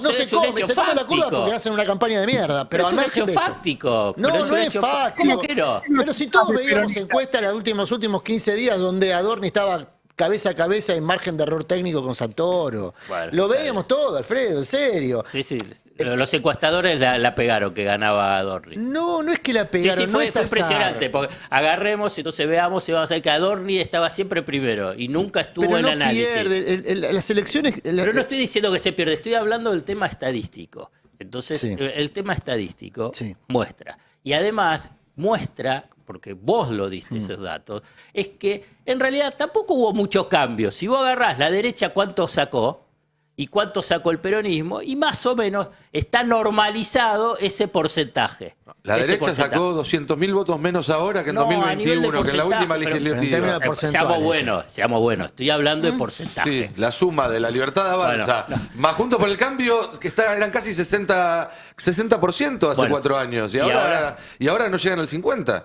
No se come la curva porque hacen una campaña de mierda. Pero al margen de eso. Fáctico. No es fáctico. ¿Cómo que no? Pero si todos veíamos encuestas en los últimos 15 días donde Adorni estaba cabeza a cabeza en margen de error técnico con Santoro. Bueno, lo veíamos todo, Alfredo, en serio. Sí. Los encuestadores la pegaron que ganaba Adorni. No es que la pegaron. Sí, fue impresionante. Porque agarremos, entonces veamos y vamos a ver que Adorni estaba siempre primero y nunca estuvo en análisis. Pierde. Las elecciones. Pero no estoy diciendo que se pierde, estoy hablando del tema estadístico. Entonces, el tema estadístico muestra. Y además muestra, porque vos lo diste esos datos, es que en realidad tampoco hubo muchos cambios. Si vos agarrás la derecha, ¿cuánto sacó? ¿Y cuánto sacó el peronismo? Y más o menos está normalizado ese porcentaje. La derecha sacó 200.000 votos menos ahora que en 2021, que en la última legislativa. Seamos buenos. Estoy hablando de porcentaje. Sí, la suma de la Libertad Avanza, más Juntos por el Cambio, que eran casi 60% hace 4 años. Y ahora no llegan al 50%.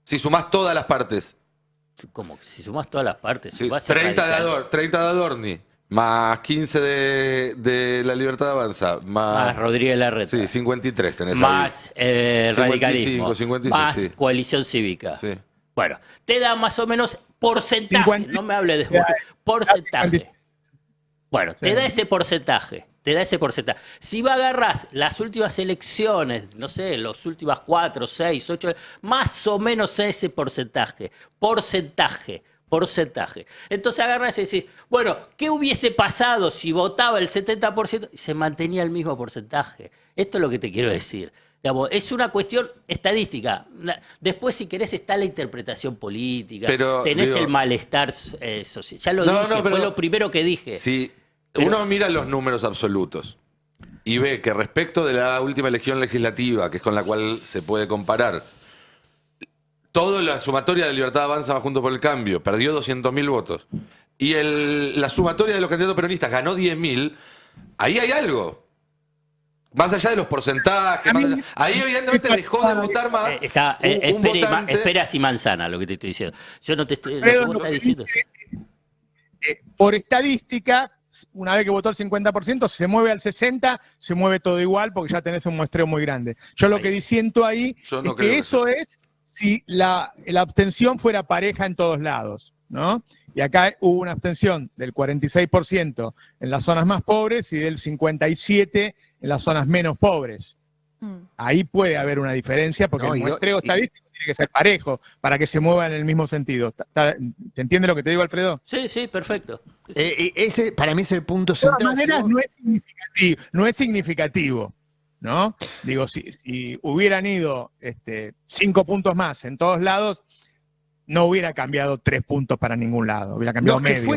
Si sumás todas las partes. ¿Cómo? Si sumás todas las partes. Sí, 30 de Adorni. Más 15 de la Libertad Avanza. Más Rodríguez Larreta. Sí, 53 tenés más ahí. radicalismo. 55, más Coalición Cívica. Sí. Bueno, te da más o menos porcentaje. 50, no me hable de porcentaje. Bueno, te da ese porcentaje. Si va a agarrar las últimas elecciones, no sé, las últimas 4, 6, 8, más o menos ese porcentaje. Entonces agarras y decís, bueno, ¿qué hubiese pasado si votaba el 70% y se mantenía el mismo porcentaje? Esto es lo que te quiero decir. Digamos, es una cuestión estadística. Después, si querés, está la interpretación política, tenés el malestar social. Ya lo dije, fue lo primero que dije. Si uno mira los números absolutos y ve que respecto de la última elección legislativa, que es con la cual se puede comparar, toda la sumatoria de Libertad Avanza más Juntos por el Cambio perdió 200.000 votos. Y la sumatoria de los candidatos peronistas ganó 10.000. Ahí hay algo. Más allá de los porcentajes. Ahí evidentemente dejó de votar más. Esperas y manzana lo que te estoy diciendo. Yo no te estoy... ¿Cómo estás diciendo? Por estadística, una vez que votó el 50%, se mueve al 60%, se mueve todo igual porque ya tenés un muestreo muy grande. Yo lo que disiento ahí es que eso es si la abstención fuera pareja en todos lados, ¿no? Y acá hubo una abstención del 46% en las zonas más pobres y del 57% en las zonas menos pobres. Ahí puede haber una diferencia porque el muestreo estadístico tiene que ser parejo para que se mueva en el mismo sentido. ¿Te entiende lo que te digo, Alfredo? Sí, perfecto. Ese para mí es el punto central. De todas maneras, no es significativo. ¿No? Digo, si hubieran ido 5 puntos más en todos lados, no hubiera cambiado 3 puntos para ningún lado, hubiera cambiado medio.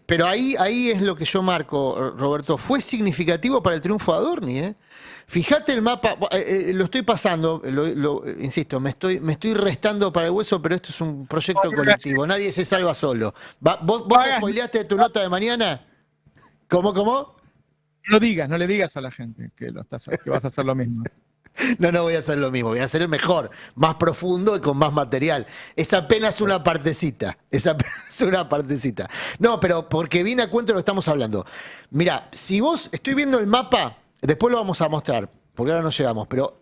Pero ahí es lo que yo marco, Roberto. Fue significativo para el triunfo de Adorni, ¿eh? Fíjate el mapa, lo estoy pasando, insisto, me estoy restando para el hueso, pero esto es un proyecto colectivo, nadie se salva solo. ¿Vos spoileaste tu nota de mañana? ¿Cómo? No le digas a la gente que vas a hacer lo mismo. No voy a hacer lo mismo, voy a hacer el mejor, más profundo y con más material. Es apenas una partecita, No, pero porque viene a cuento de lo que estamos hablando. Mira, si vos, estoy viendo el mapa, después lo vamos a mostrar, porque ahora no llegamos, pero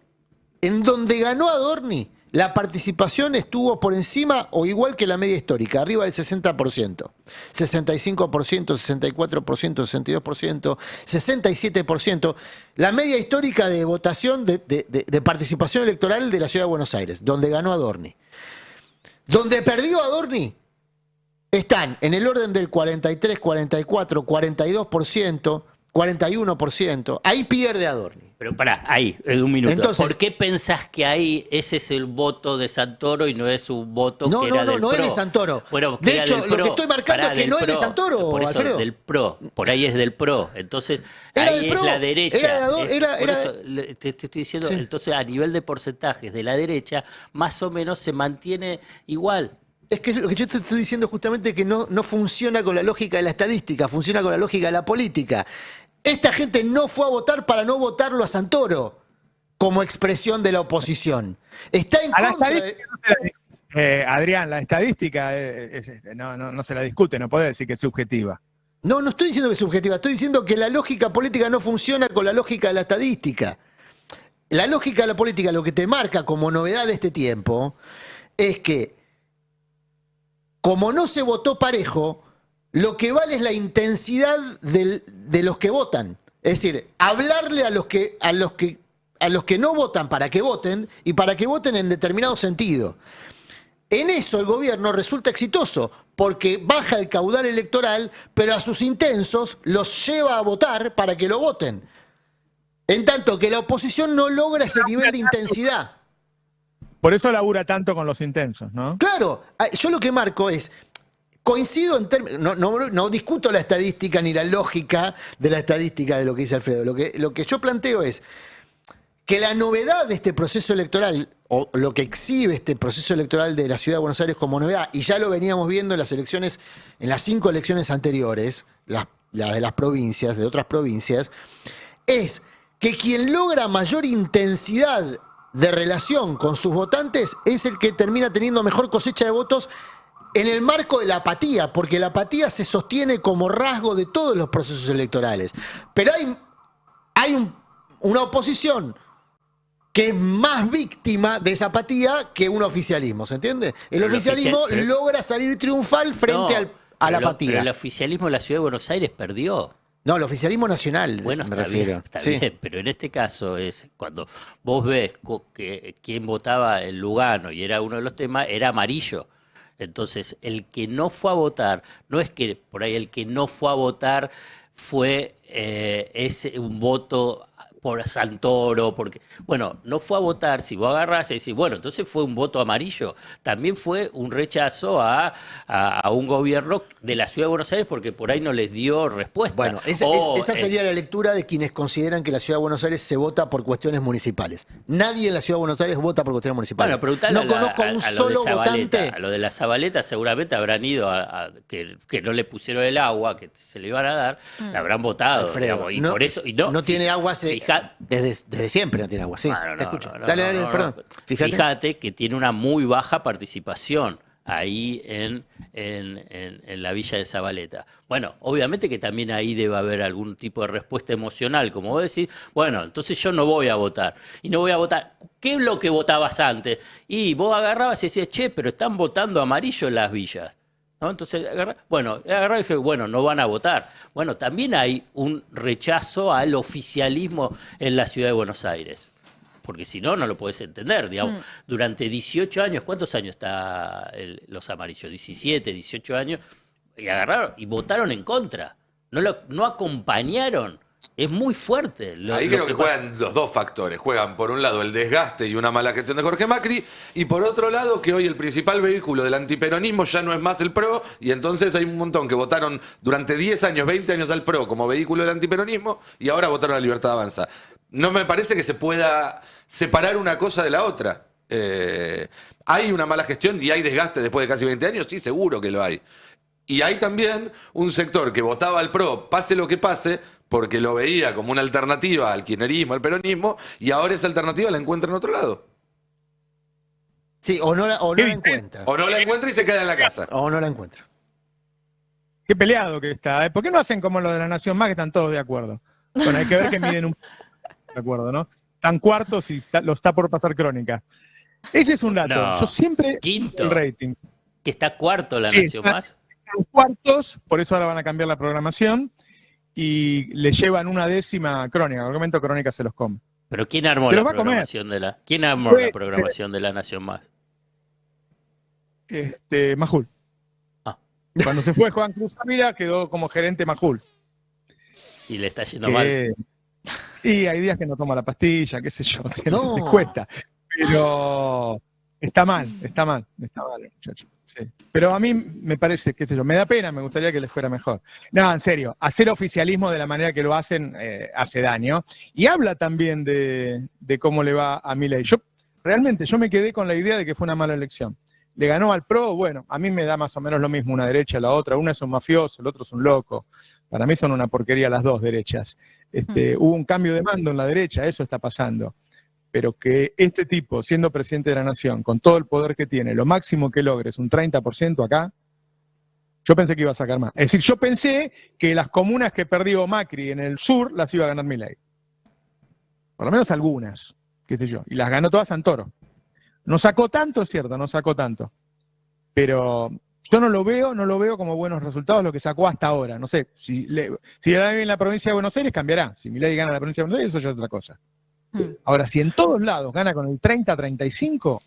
en donde ganó Adorni, la participación estuvo por encima o igual que la media histórica, arriba del 60%. 65%, 64%, 62%, 67%. La media histórica de votación, de participación electoral de la Ciudad de Buenos Aires, donde ganó Adorni. Donde perdió Adorni, están en el orden del 43, 44, 42%, 41%. Ahí pierde Adorni. Pero pará, ahí, en un minuto. Entonces, ¿por qué pensás que ahí ese es el voto de Santoro y no es un voto que era del PRO? No es de Santoro. Bueno, de hecho, lo que estoy marcando es que no es de Santoro, por eso, Alfredo. Del PRO. Por ahí es del PRO. Entonces, ahí es la derecha. Te estoy diciendo, entonces a nivel de porcentajes de la derecha, más o menos se mantiene igual. Es que lo que yo te estoy diciendo justamente es que no funciona con la lógica de la estadística, funciona con la lógica de la política. Esta gente no fue a votar para no votarlo a Santoro como expresión de la oposición. Está en contra de... Adrián, la estadística no se la discute, no puede decir que es subjetiva. No estoy diciendo que es subjetiva, estoy diciendo que la lógica política no funciona con la lógica de la estadística. La lógica de la política, lo que te marca como novedad de este tiempo, es que como no se votó parejo, lo que vale es la intensidad de los que votan. Es decir, hablarle a los que no votan para que voten y para que voten en determinado sentido. En eso el gobierno resulta exitoso, porque baja el caudal electoral, pero a sus intensos los lleva a votar para que lo voten. En tanto que la oposición no logra ese nivel de intensidad. Por eso labura tanto con los intensos, ¿no? Claro, yo lo que marco es, coincido en términos, no discuto la estadística ni la lógica de la estadística de lo que dice Alfredo. Lo que yo planteo es que la novedad de este proceso electoral, o lo que exhibe este proceso electoral de la Ciudad de Buenos Aires como novedad, y ya lo veníamos viendo en las elecciones, en las 5 elecciones anteriores, las de las provincias, de otras provincias, es que quien logra mayor intensidad de relación con sus votantes es el que termina teniendo mejor cosecha de votos en el marco de la apatía, porque la apatía se sostiene como rasgo de todos los procesos electorales. Pero hay una oposición que es más víctima de esa apatía que un oficialismo, ¿se entiende? El oficialismo logra salir triunfal frente a la apatía. Pero el oficialismo de la Ciudad de Buenos Aires perdió. No, el oficialismo nacional, bueno, me refiero. Está bien, pero en este caso es cuando vos ves que quien votaba en Lugano, y era uno de los temas, era amarillo. Entonces, el que no fue a votar, no es que por ahí el que no fue a votar fue un voto por Santoro, porque, bueno, no fue a votar, si vos agarrás y decís, bueno, entonces fue un voto amarillo, también fue un rechazo a un gobierno de la Ciudad de Buenos Aires porque por ahí no les dio respuesta. Bueno, esa sería la lectura de quienes consideran que la Ciudad de Buenos Aires se vota por cuestiones municipales. Nadie en la Ciudad de Buenos Aires vota por cuestiones municipales. Bueno, no conozco a un solo votante. A lo de la Zabaleta seguramente habrán ido que no le pusieron el agua que se le iban a dar, la habrán votado. Alfredo, digamos, y por eso, no tiene agua desde siempre no tiene agua, sí. Bueno, te escucho. Dale, perdón. Fíjate que tiene una muy baja participación ahí en la villa de Zabaleta. Bueno, obviamente que también ahí debe haber algún tipo de respuesta emocional, como vos decís, bueno, entonces yo no voy a votar. Y no voy a votar. ¿Qué es lo que votabas antes? Y vos agarrabas y decías, che, pero están votando amarillo en las villas. ¿No? Entonces, agarraba y dije, bueno, no van a votar. Bueno, también hay un rechazo al oficialismo en la Ciudad de Buenos Aires. Porque si no, no lo podés entender. Digamos, durante 18 años, ¿cuántos años está los amarillos? 17, 18 años. Y agarraron y votaron en contra. No acompañaron. Es muy fuerte. Ahí creo que juegan los dos factores. Juegan, por un lado, el desgaste y una mala gestión de Jorge Macri, y por otro lado, que hoy el principal vehículo del antiperonismo ya no es más el PRO, y entonces hay un montón que votaron durante 10 años, 20 años al PRO como vehículo del antiperonismo, y ahora votaron a Libertad Avanza. No me parece que se pueda separar una cosa de la otra. Hay una mala gestión y hay desgaste después de casi 20 años, sí, seguro que lo hay. Y hay también un sector que votaba al PRO, pase lo que pase, porque lo veía como una alternativa al kirchnerismo, al peronismo, y ahora esa alternativa la encuentra en otro lado. Sí, o no la encuentra. O no la encuentra y se queda en la casa. O no la encuentra. Qué peleado que está. ¿Por qué no hacen como lo de la Nación Más, que están todos de acuerdo? Bueno, hay que ver que miden un de acuerdo, ¿no? Están cuartos y lo está por pasar Crónica. Ese es un dato. No. Yo siempre... Quinto. El rating. Que está cuarto la Nación Más. Están cuartos, por eso ahora van a cambiar la programación. Y le llevan una décima Crónica. En algún momento Crónica se los come. ¿Pero quién armó la programación de la Nación Más? Majul. Cuando se fue Juan Cruz Ávila, quedó como gerente Majul. Y le está yendo mal. Y hay días que no toma la pastilla, qué sé yo, les cuesta. Pero está mal el muchacho. Sí. Pero a mí me parece, qué sé yo, me da pena, me gustaría que les fuera mejor. No, en serio, hacer oficialismo de la manera que lo hacen hace daño. Y habla también de cómo le va a Milei. Realmente yo me quedé con la idea de que fue una mala elección. Le ganó al PRO, bueno, a mí me da más o menos lo mismo una derecha a la otra. Una es un mafioso, el otro es un loco. Para mí son una porquería las dos derechas. Hubo un cambio de mando en la derecha, eso está pasando. Pero que este tipo, siendo presidente de la nación, con todo el poder que tiene, lo máximo que logre es un 30% acá, yo pensé que iba a sacar más. Es decir, yo pensé que las comunas que perdió Macri en el sur las iba a ganar Milei. Por lo menos algunas, qué sé yo. Y las ganó todas Santoro. No sacó tanto, es cierto, no sacó tanto. Pero yo no lo veo como buenos resultados lo que sacó hasta ahora. No sé, si le da bien la provincia de Buenos Aires, cambiará. Si Milei gana la provincia de Buenos Aires, eso ya es otra cosa. Ahora, si en todos lados gana con el 30-35,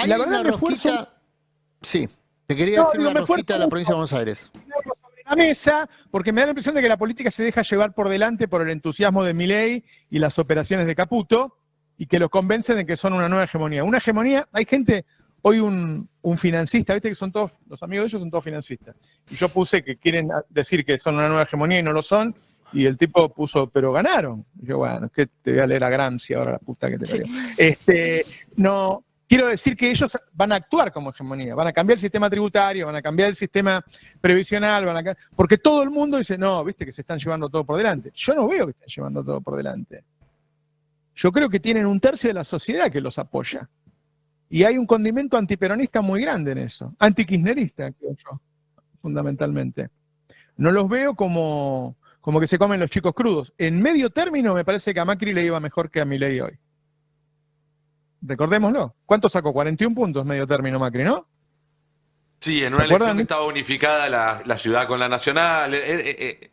la verdad me esfuerzo... Sí, te quería hacer una rosquita de la provincia de Buenos Aires. la mesa, porque me da la impresión de que la política se deja llevar por delante por el entusiasmo de Milei y las operaciones de Caputo, y que los convencen de que son una nueva hegemonía. Una hegemonía, hay gente, hoy un financista, viste que son todos, los amigos de ellos son todos financistas, y yo puse que quieren decir que son una nueva hegemonía y no lo son, y el tipo puso, pero ganaron. Y yo, bueno, que te voy a leer a Gramsci ahora, la puta que te parió. No, quiero decir que ellos van a actuar como hegemonía, van a cambiar el sistema tributario, van a cambiar el sistema previsional, porque todo el mundo dice, no, viste que se están llevando todo por delante. Yo no veo que estén llevando todo por delante. Yo creo que tienen un tercio de la sociedad que los apoya. Y hay un condimento antiperonista muy grande en eso. Antikirchnerista, creo yo, fundamentalmente. No los veo como que se comen los chicos crudos. En medio término me parece que a Macri le iba mejor que a Milei hoy. Recordémoslo. ¿Cuánto sacó? 41 puntos medio término Macri, ¿no? Sí, en una elección que estaba unificada la ciudad con la nacional.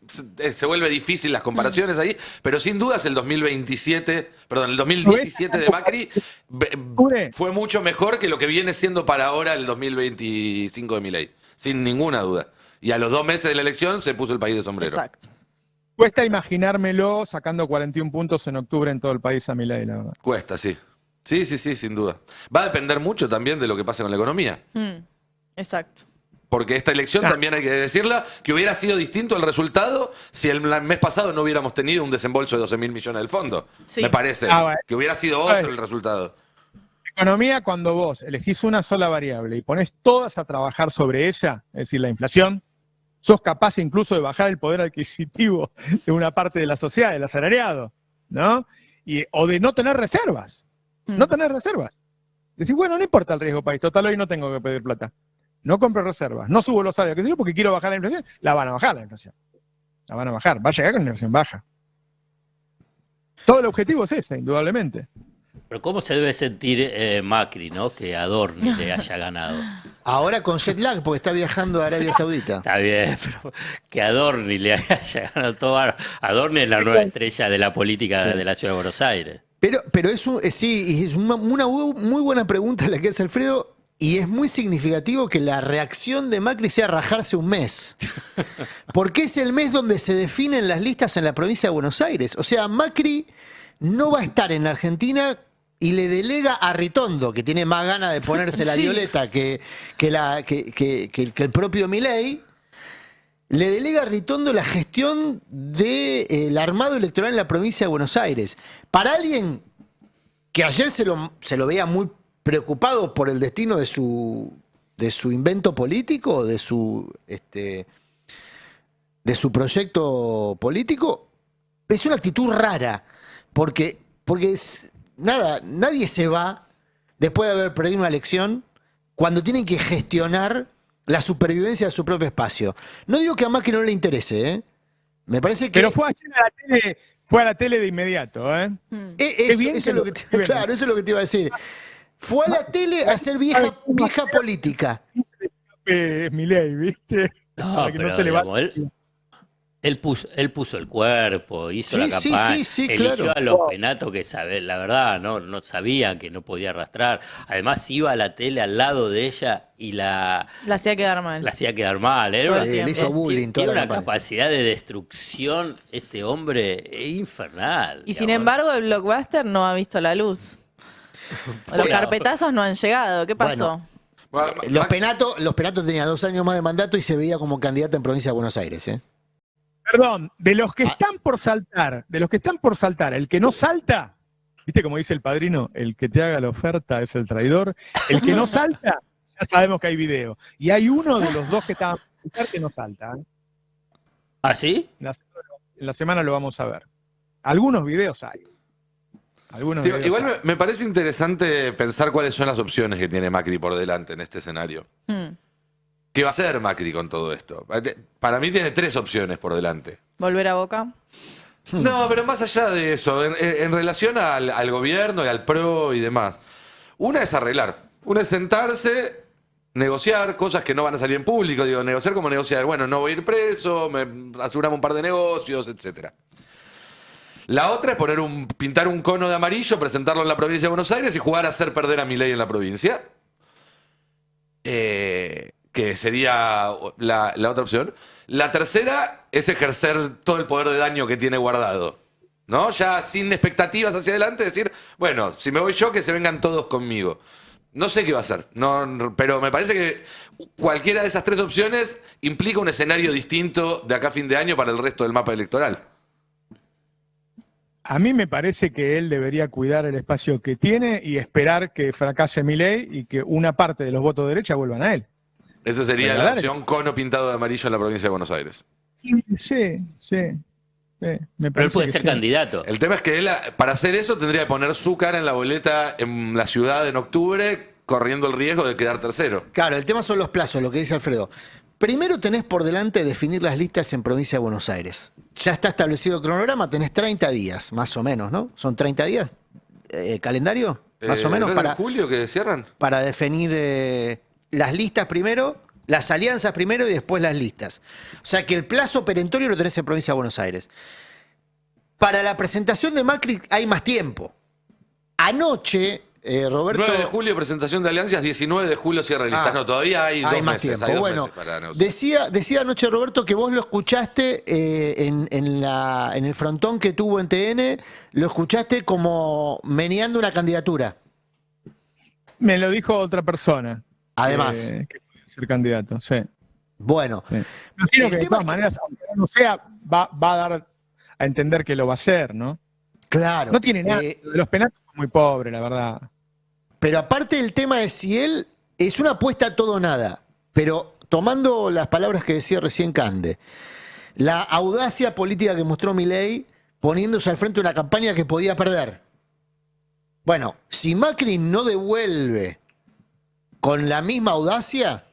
Se vuelve difícil las comparaciones ahí, pero sin dudas el 2017 de Macri fue mucho mejor que lo que viene siendo para ahora el 2025 de Milei. Sin ninguna duda. Y a los 2 meses de la elección se puso el país de sombrero. Exacto. Cuesta imaginármelo sacando 41 puntos en octubre en todo el país a Milei, la verdad. Cuesta, sí. Sí, sin duda. Va a depender mucho también de lo que pase con la economía. Exacto. Porque esta elección también hay que decirla, que hubiera sido distinto el resultado si el mes pasado no hubiéramos tenido un desembolso de 12.000 millones del fondo. Sí. Me parece. Bueno. Que hubiera sido otro el resultado. Economía, cuando vos elegís una sola variable y ponés todas a trabajar sobre ella, es decir, la inflación, sos capaz incluso de bajar el poder adquisitivo de una parte de la sociedad, del asalariado, ¿no? O de no tener reservas. No tener reservas. Decís, bueno, no importa el riesgo país, total hoy no tengo que pedir plata. No compro reservas, no subo los salarios, qué sé yo, porque quiero bajar la inflación. La van a bajar la inflación. La van a bajar, va a llegar con la inflación baja. Todo el objetivo es ese, indudablemente. Pero ¿cómo se debe sentir Macri, ¿no? Que Adorni le haya ganado. Ahora con jet lag, porque está viajando a Arabia Saudita. Está bien, pero que Adorni le haya ganado todo. Adorni es la nueva estrella de la política de la Ciudad de Buenos Aires. Pero es una muy buena pregunta la que hace Alfredo, y es muy significativo que la reacción de Macri sea rajarse un mes. Porque es el mes donde se definen las listas en la provincia de Buenos Aires. O sea, Macri no va a estar en la Argentina y le delega a Ritondo, que tiene más ganas de ponerse la violeta que el propio Milei, le delega a Ritondo la gestión del armado electoral en la provincia de Buenos Aires. Para alguien que ayer se lo veía muy preocupado por el destino de su invento político, de su proyecto político, es una actitud rara, porque nadie se va después de haber perdido una elección cuando tienen que gestionar la supervivencia de su propio espacio. No digo que a Macri no le interese, ¿eh? Me parece que... Pero fue a la tele de inmediato, ¿eh? Eso es lo que te iba a decir. Fue a la tele a hacer vieja política. Es Milei, ¿viste? No, pero, no se digamos, él puso el cuerpo, hizo la campaña, eligió claro. a los penatos que la verdad no sabían que no podía arrastrar. Además iba a la tele al lado de ella y la hacía quedar mal. La hacía quedar mal. Le hizo bullying. Tiene una capacidad de destrucción este hombre infernal. Y sin embargo el blockbuster no ha visto la luz. Los carpetazos no han llegado. ¿Qué pasó? Bueno, los Penatos tenían 2 años más de mandato y se veía como candidata en provincia de Buenos Aires, ¿eh? Perdón, de los que están por saltar, el que no salta, ¿viste como dice el padrino? El que te haga la oferta es el traidor. El que no salta, ya sabemos que hay video. Y hay uno de los dos que estaban por saltar que no salta. ¿Ah, sí? En la semana lo vamos a ver. Algunos videos hay. Igual me parece interesante pensar cuáles son las opciones que tiene Macri por delante en este escenario. ¿Qué va a hacer Macri con todo esto? Para mí tiene 3 opciones por delante. ¿Volver a Boca? No, pero más allá de eso, en relación al gobierno y al PRO y demás, una es arreglar, una es sentarse, negociar cosas que no van a salir en público, digo, negociar como negociar, bueno, no voy a ir preso, me aseguramos un par de negocios, etcétera. La otra es pintar un cono de amarillo, presentarlo en la provincia de Buenos Aires y jugar a hacer perder a Milei en la provincia. Que sería la otra opción. La tercera es ejercer todo el poder de daño que tiene guardado. ¿No? Ya sin expectativas hacia adelante, decir, bueno, si me voy yo, que se vengan todos conmigo. No sé qué va a hacer, pero me parece que cualquiera de esas tres opciones implica un escenario distinto de acá a fin de año para el resto del mapa electoral. A mí me parece que él debería cuidar el espacio que tiene y esperar que fracase Milei y que una parte de los votos de derecha vuelvan a él. Esa sería la opción cono pintado de amarillo en la provincia de Buenos Aires. Sí. Pero él puede ser candidato. El tema es que él, para hacer eso, tendría que poner su cara en la boleta en la ciudad en octubre, corriendo el riesgo de quedar tercero. Claro, el tema son los plazos, lo que dice Alfredo. Primero tenés por delante definir las listas en provincia de Buenos Aires. Ya está establecido el cronograma, tenés 30 días, más o menos, ¿no? ¿Son 30 días? ¿Calendario? Más o menos. ¿No es en julio que cierran? Para definir las listas primero, las alianzas primero y después las listas. O sea que el plazo perentorio lo tenés en provincia de Buenos Aires. Para la presentación de Macri hay más tiempo. Anoche, Roberto... 9 de julio presentación de alianzas, 19 de julio cierre de listas. No, todavía hay 2 más meses. Tiempo. Hay 2 bueno, meses para negociar. decía anoche Roberto que vos lo escuchaste en el frontón que tuvo en TN, lo escuchaste como meneando una candidatura. Me lo dijo otra persona. Además. Que puede ser candidato, sí. Bueno. Sí. Imagino que de todas maneras, aunque no sea, va a dar a entender que lo va a hacer, ¿no? Claro. No tiene nada. Los penatos son muy pobres, la verdad. Pero aparte el tema es si él es una apuesta a todo o nada. Pero tomando las palabras que decía recién Cande, la audacia política que mostró Milei poniéndose al frente de una campaña que podía perder. Bueno, si Macri no devuelve con la misma audacia,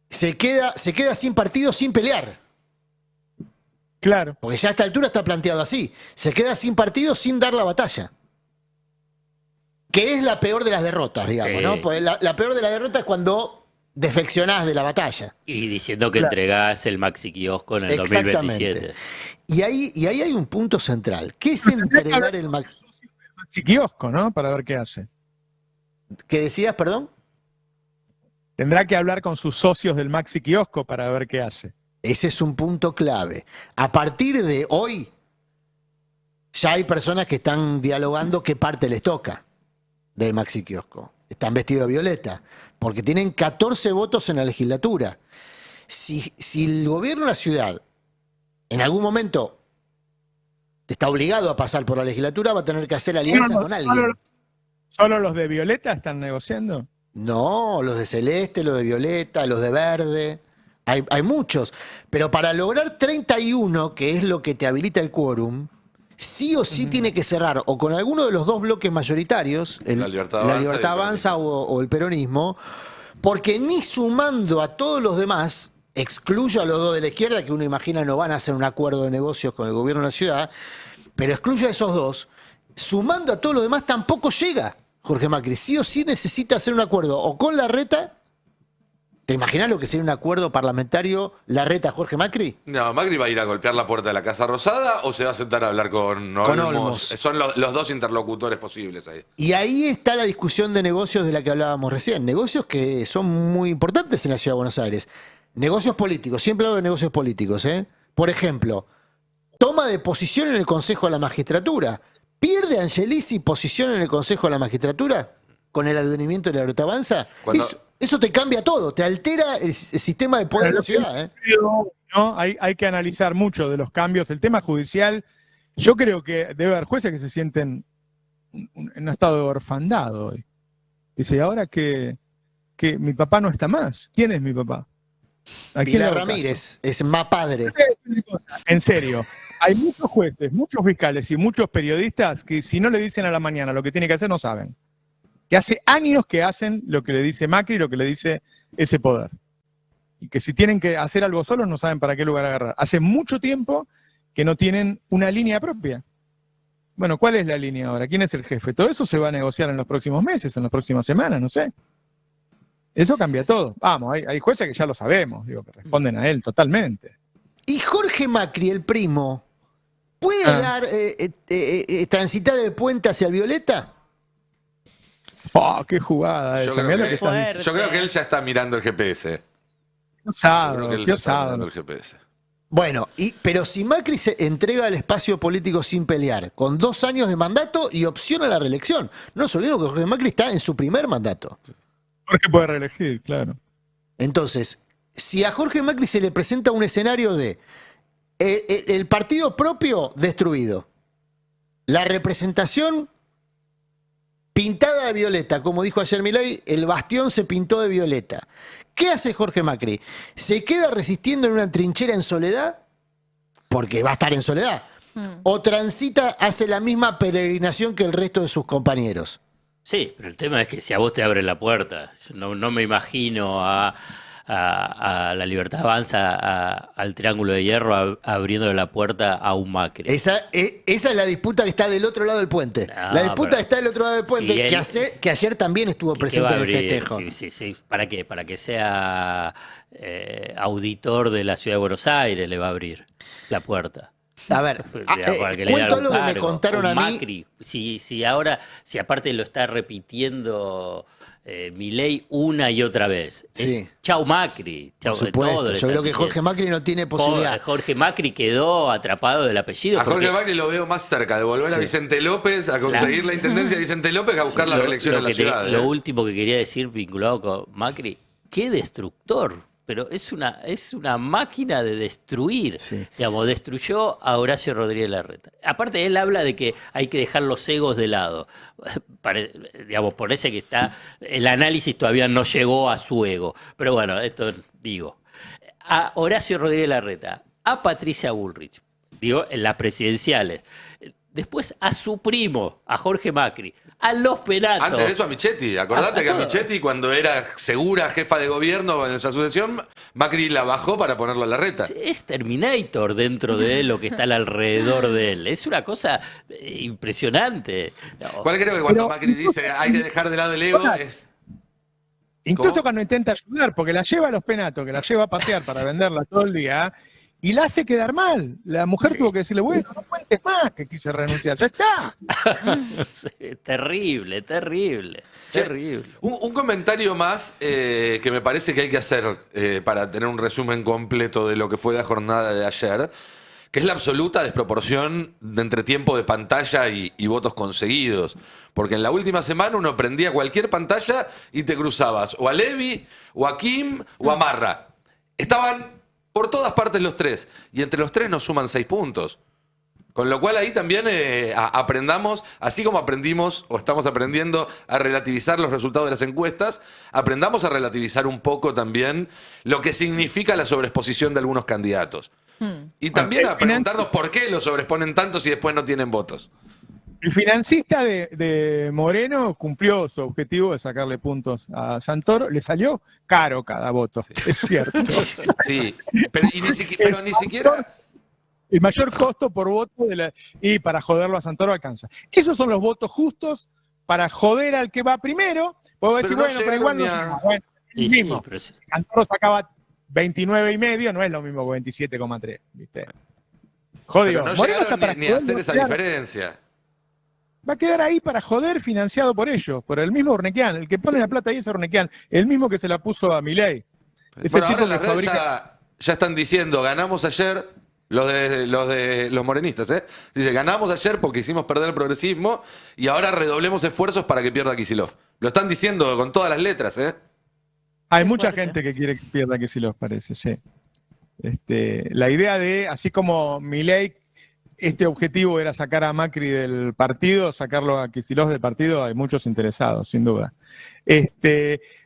se queda sin partido, sin pelear. Claro. Porque ya a esta altura está planteado así. Se queda sin partido, sin dar la batalla. Que es la peor de las derrotas, digamos, ¿no? Porque la peor de las derrotas es cuando defeccionás de la batalla. Y diciendo que entregás el maxi kiosco en el 2027. Y ahí hay un punto central. ¿Qué es entregar el maxi kiosco, ¿no? Para ver qué hace. ¿Qué decías, perdón? Tendrá que hablar con sus socios del maxi kiosco para ver qué hace. Ese es un punto clave. A partir de hoy, ya hay personas que están dialogando qué parte les toca del maxi kiosco. Están vestidos de violeta, porque tienen 14 votos en la legislatura. Si el gobierno de la ciudad en algún momento está obligado a pasar por la legislatura, va a tener que hacer alianza con alguien. ¿Solo los de violeta están negociando? No, los de celeste, los de violeta, los de verde. Hay muchos. Pero para lograr 31, que es lo que te habilita el quórum, sí o sí tiene que cerrar o con alguno de los dos bloques mayoritarios, la Libertad Avanza o el peronismo, porque ni sumando a todos los demás, excluyo a los dos de la izquierda, que uno imagina no van a hacer un acuerdo de negocios con el gobierno de la ciudad, pero excluyo a esos dos, sumando a todos los demás tampoco llega Jorge Macri. Sí o sí necesita hacer un acuerdo o con Larreta. ¿Te imaginas lo que sería un acuerdo parlamentario Larreta-Jorge Macri? No, Macri va a ir a golpear la puerta de la Casa Rosada o se va a sentar a hablar con Olmos. Son los dos interlocutores posibles ahí. Y ahí está la discusión de negocios de la que hablábamos recién. Negocios que son muy importantes en la Ciudad de Buenos Aires. Negocios políticos. Siempre hablo de negocios políticos, ¿eh? Por ejemplo, toma de posición en el Consejo de la Magistratura. ¿Pierde Angelici posición en el Consejo de la Magistratura con el advenimiento de la Libertad Avanza? Eso te cambia todo, te altera el sistema de poder de la ciudad. ¿Eh? No, hay que analizar mucho de los cambios. El tema judicial, yo creo que debe haber jueces que se sienten en un estado de orfandad hoy. Dice, ahora que mi papá no está más, ¿quién es mi papá? Pilar Ramírez, es más padre. En serio, hay muchos jueces, muchos fiscales y muchos periodistas que si no le dicen a la mañana lo que tiene que hacer, no saben. Que hace años que hacen lo que le dice Macri, lo que le dice ese poder. Y que si tienen que hacer algo solos no saben para qué lugar agarrar. Hace mucho tiempo que no tienen una línea propia. Bueno, ¿cuál es la línea ahora? ¿Quién es el jefe? Todo eso se va a negociar en los próximos meses, en las próximas semanas, no sé. Eso cambia todo. Vamos, hay jueces que ya lo sabemos, digo, que responden a él totalmente. ¿Y Jorge Macri, el primo, puede transitar el puente hacia el Violeta? ¡Oh, qué jugada esa! Yo creo que él ya está mirando el GPS. Qué osado. El GPS. Bueno, pero si Macri se entrega al espacio político sin pelear, con 2 años de mandato y opción a la reelección. No nos olvidemos que Jorge Macri está en su primer mandato. Jorge puede reelegir, claro. Entonces, si a Jorge Macri se le presenta un escenario de el partido propio destruido, la representación pintada de violeta, como dijo ayer Milei, el bastión se pintó de violeta. ¿Qué hace Jorge Macri? ¿Se queda resistiendo en una trinchera en soledad? Porque va a estar en soledad. ¿O transita, hace la misma peregrinación que el resto de sus compañeros? Sí, pero el tema es que si a vos te abren la puerta, yo no me imagino a la Libertad Avanza, al Triángulo de Hierro, abriéndole la puerta a un Macri. Esa es la disputa que está del otro lado del puente. La disputa está del otro lado del puente, que ayer también estuvo presente en el festejo. Sí. ¿Para qué? Para que sea auditor de la Ciudad de Buenos Aires le va a abrir la puerta. A ver, cuento algo que me contaron a mí. Macri, si aparte lo está repitiendo Milei una y otra vez. Sí. Chau Macri. Por supuesto, yo creo que Jorge Macri no tiene posibilidad. Jorge Macri quedó atrapado del apellido. A Jorge Macri lo veo más cerca de volver a Vicente López, a conseguir la intendencia de Vicente López, a buscar la reelección en la ciudad. Lo último que quería decir vinculado con Macri, qué destructor. Pero es una máquina de destruir. Sí. Digamos, destruyó a Horacio Rodríguez Larreta. Aparte, él habla de que hay que dejar los egos de lado. Digamos, parece que el análisis todavía no llegó a su ego. Pero bueno, esto digo. A Horacio Rodríguez Larreta, a Patricia Bullrich, digo, en las presidenciales. Después a su primo, a Jorge Macri, a los Penato. Antes de eso a Michetti. Acordate que a Michetti, cuando era segura jefa de gobierno en esa sucesión, Macri la bajó para ponerlo a Larreta. Es Terminator dentro de lo que está alrededor de él. Es una cosa impresionante. ¿Cuál creo que cuando Macri dice hay que dejar de lado el ego es... Incluso cuando intenta ayudar, porque la lleva a los Penatos, que la lleva a pasear para venderla todo el día... Y la hace quedar mal. La mujer tuvo que decirle, bueno, no cuentes más que quise renunciar. ¡Ya está! Sí, terrible. Un comentario más que me parece que hay que hacer para tener un resumen completo de lo que fue la jornada de ayer, que es la absoluta desproporción entre tiempo de pantalla y votos conseguidos. Porque en la última semana uno prendía cualquier pantalla y te cruzabas o a Levi, o a Kim, o a Marra. Estaban... por todas partes los tres. Y entre los tres nos suman 6 puntos. Con lo cual ahí también aprendamos, así como aprendimos o estamos aprendiendo a relativizar los resultados de las encuestas, aprendamos a relativizar un poco también lo que significa la sobreexposición de algunos candidatos. Y también a preguntarnos por qué los sobreexponen tanto si después no tienen votos. El financista de Moreno cumplió su objetivo de sacarle puntos a Santoro. Le salió caro cada voto, sí. Es cierto. Sí, pero ni siquiera... El mayor costo por voto y para joderlo a Santoro alcanza. Esos son los votos justos para joder al que va primero. Puedo decir, pero bueno, pero igual no llega. Bueno, mismo. Sí, Santoro sacaba 29,5, no es lo mismo que 27,3. ¿Viste? Jodido. No llegaron ni a hacer esa diferencia. Va a quedar ahí para joder, financiado por ellos, por el mismo Urnequian. El que pone la plata ahí es Urnequian, el mismo que se la puso a Milei. Bueno, ahora en la red ya están diciendo, ganamos ayer, los morenistas, dice, ganamos ayer porque hicimos perder el progresismo y ahora redoblemos esfuerzos para que pierda Kicillof. Lo están diciendo con todas las letras, Hay mucha gente que quiere que pierda Kicillof, parece, sí. La idea de, así como Milei, este objetivo era sacar a Macri del partido, sacarlo a Kicillof del partido, hay muchos interesados, sin duda.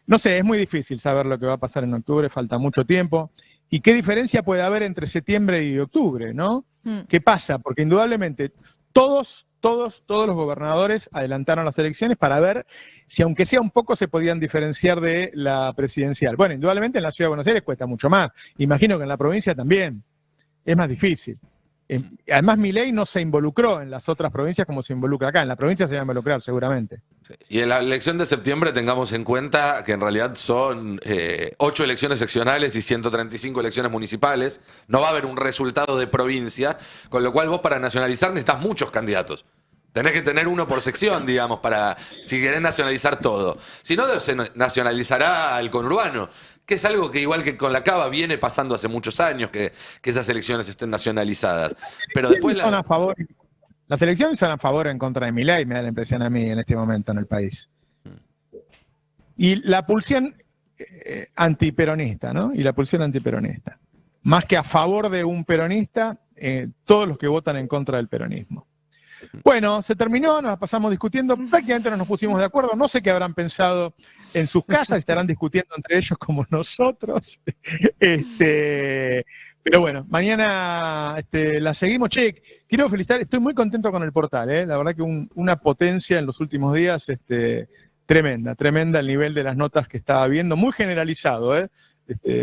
No sé, es muy difícil saber lo que va a pasar en octubre, falta mucho tiempo. ¿Y qué diferencia puede haber entre septiembre y octubre, no? ¿Qué pasa? Porque indudablemente todos los gobernadores adelantaron las elecciones para ver si aunque sea un poco se podían diferenciar de la presidencial. Bueno, indudablemente en la Ciudad de Buenos Aires cuesta mucho más. Imagino que en la provincia también es más difícil. Además, Milei no se involucró en las otras provincias como se involucra acá. En la provincia se va a involucrar seguramente. Sí. Y en la elección de septiembre tengamos en cuenta que en realidad son 8 elecciones seccionales y 135 elecciones municipales. No va a haber un resultado de provincia, con lo cual vos para nacionalizar necesitas muchos candidatos. Tenés que tener uno por sección, digamos, para si querés nacionalizar todo. Si no, se nacionalizará el conurbano. que es algo que igual que con la Cava viene pasando hace muchos años, que esas elecciones estén nacionalizadas. Pero después las elecciones son a favor o en contra de Milei, me da la impresión a mí en este momento en el país. Y la pulsión antiperonista, ¿no? Y la pulsión antiperonista. Más que a favor de un peronista, todos los que votan en contra del peronismo. Bueno, se terminó, nos la pasamos discutiendo, prácticamente no nos pusimos de acuerdo, no sé qué habrán pensado en sus casas, estarán discutiendo entre ellos como nosotros. Pero bueno, mañana la seguimos. Che, quiero felicitar, estoy muy contento con el portal, la verdad que una potencia en los últimos días, tremenda el nivel de las notas que estaba viendo, muy generalizado,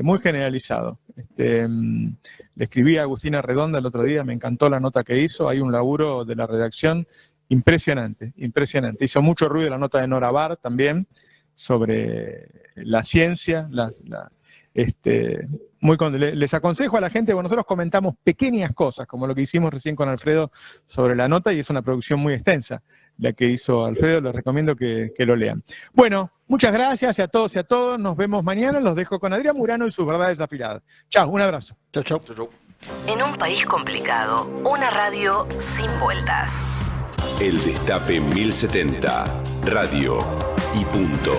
muy generalizado. Le escribí a Agustina Redonda el otro día, me encantó la nota que hizo, hay un laburo de la redacción impresionante. Hizo mucho ruido la nota de Nora Bar también, sobre la ciencia, les aconsejo a la gente, bueno, nosotros comentamos pequeñas cosas, como lo que hicimos recién con Alfredo sobre la nota, y es una producción muy extensa la que hizo Alfredo, les recomiendo que lo lean. Bueno, muchas gracias a todos y a todas, nos vemos mañana, los dejo con Adrián Murano y sus verdades afiladas. Chao, un abrazo. Chau. En un país complicado, una radio sin vueltas. El Destape 1070, radio y punto.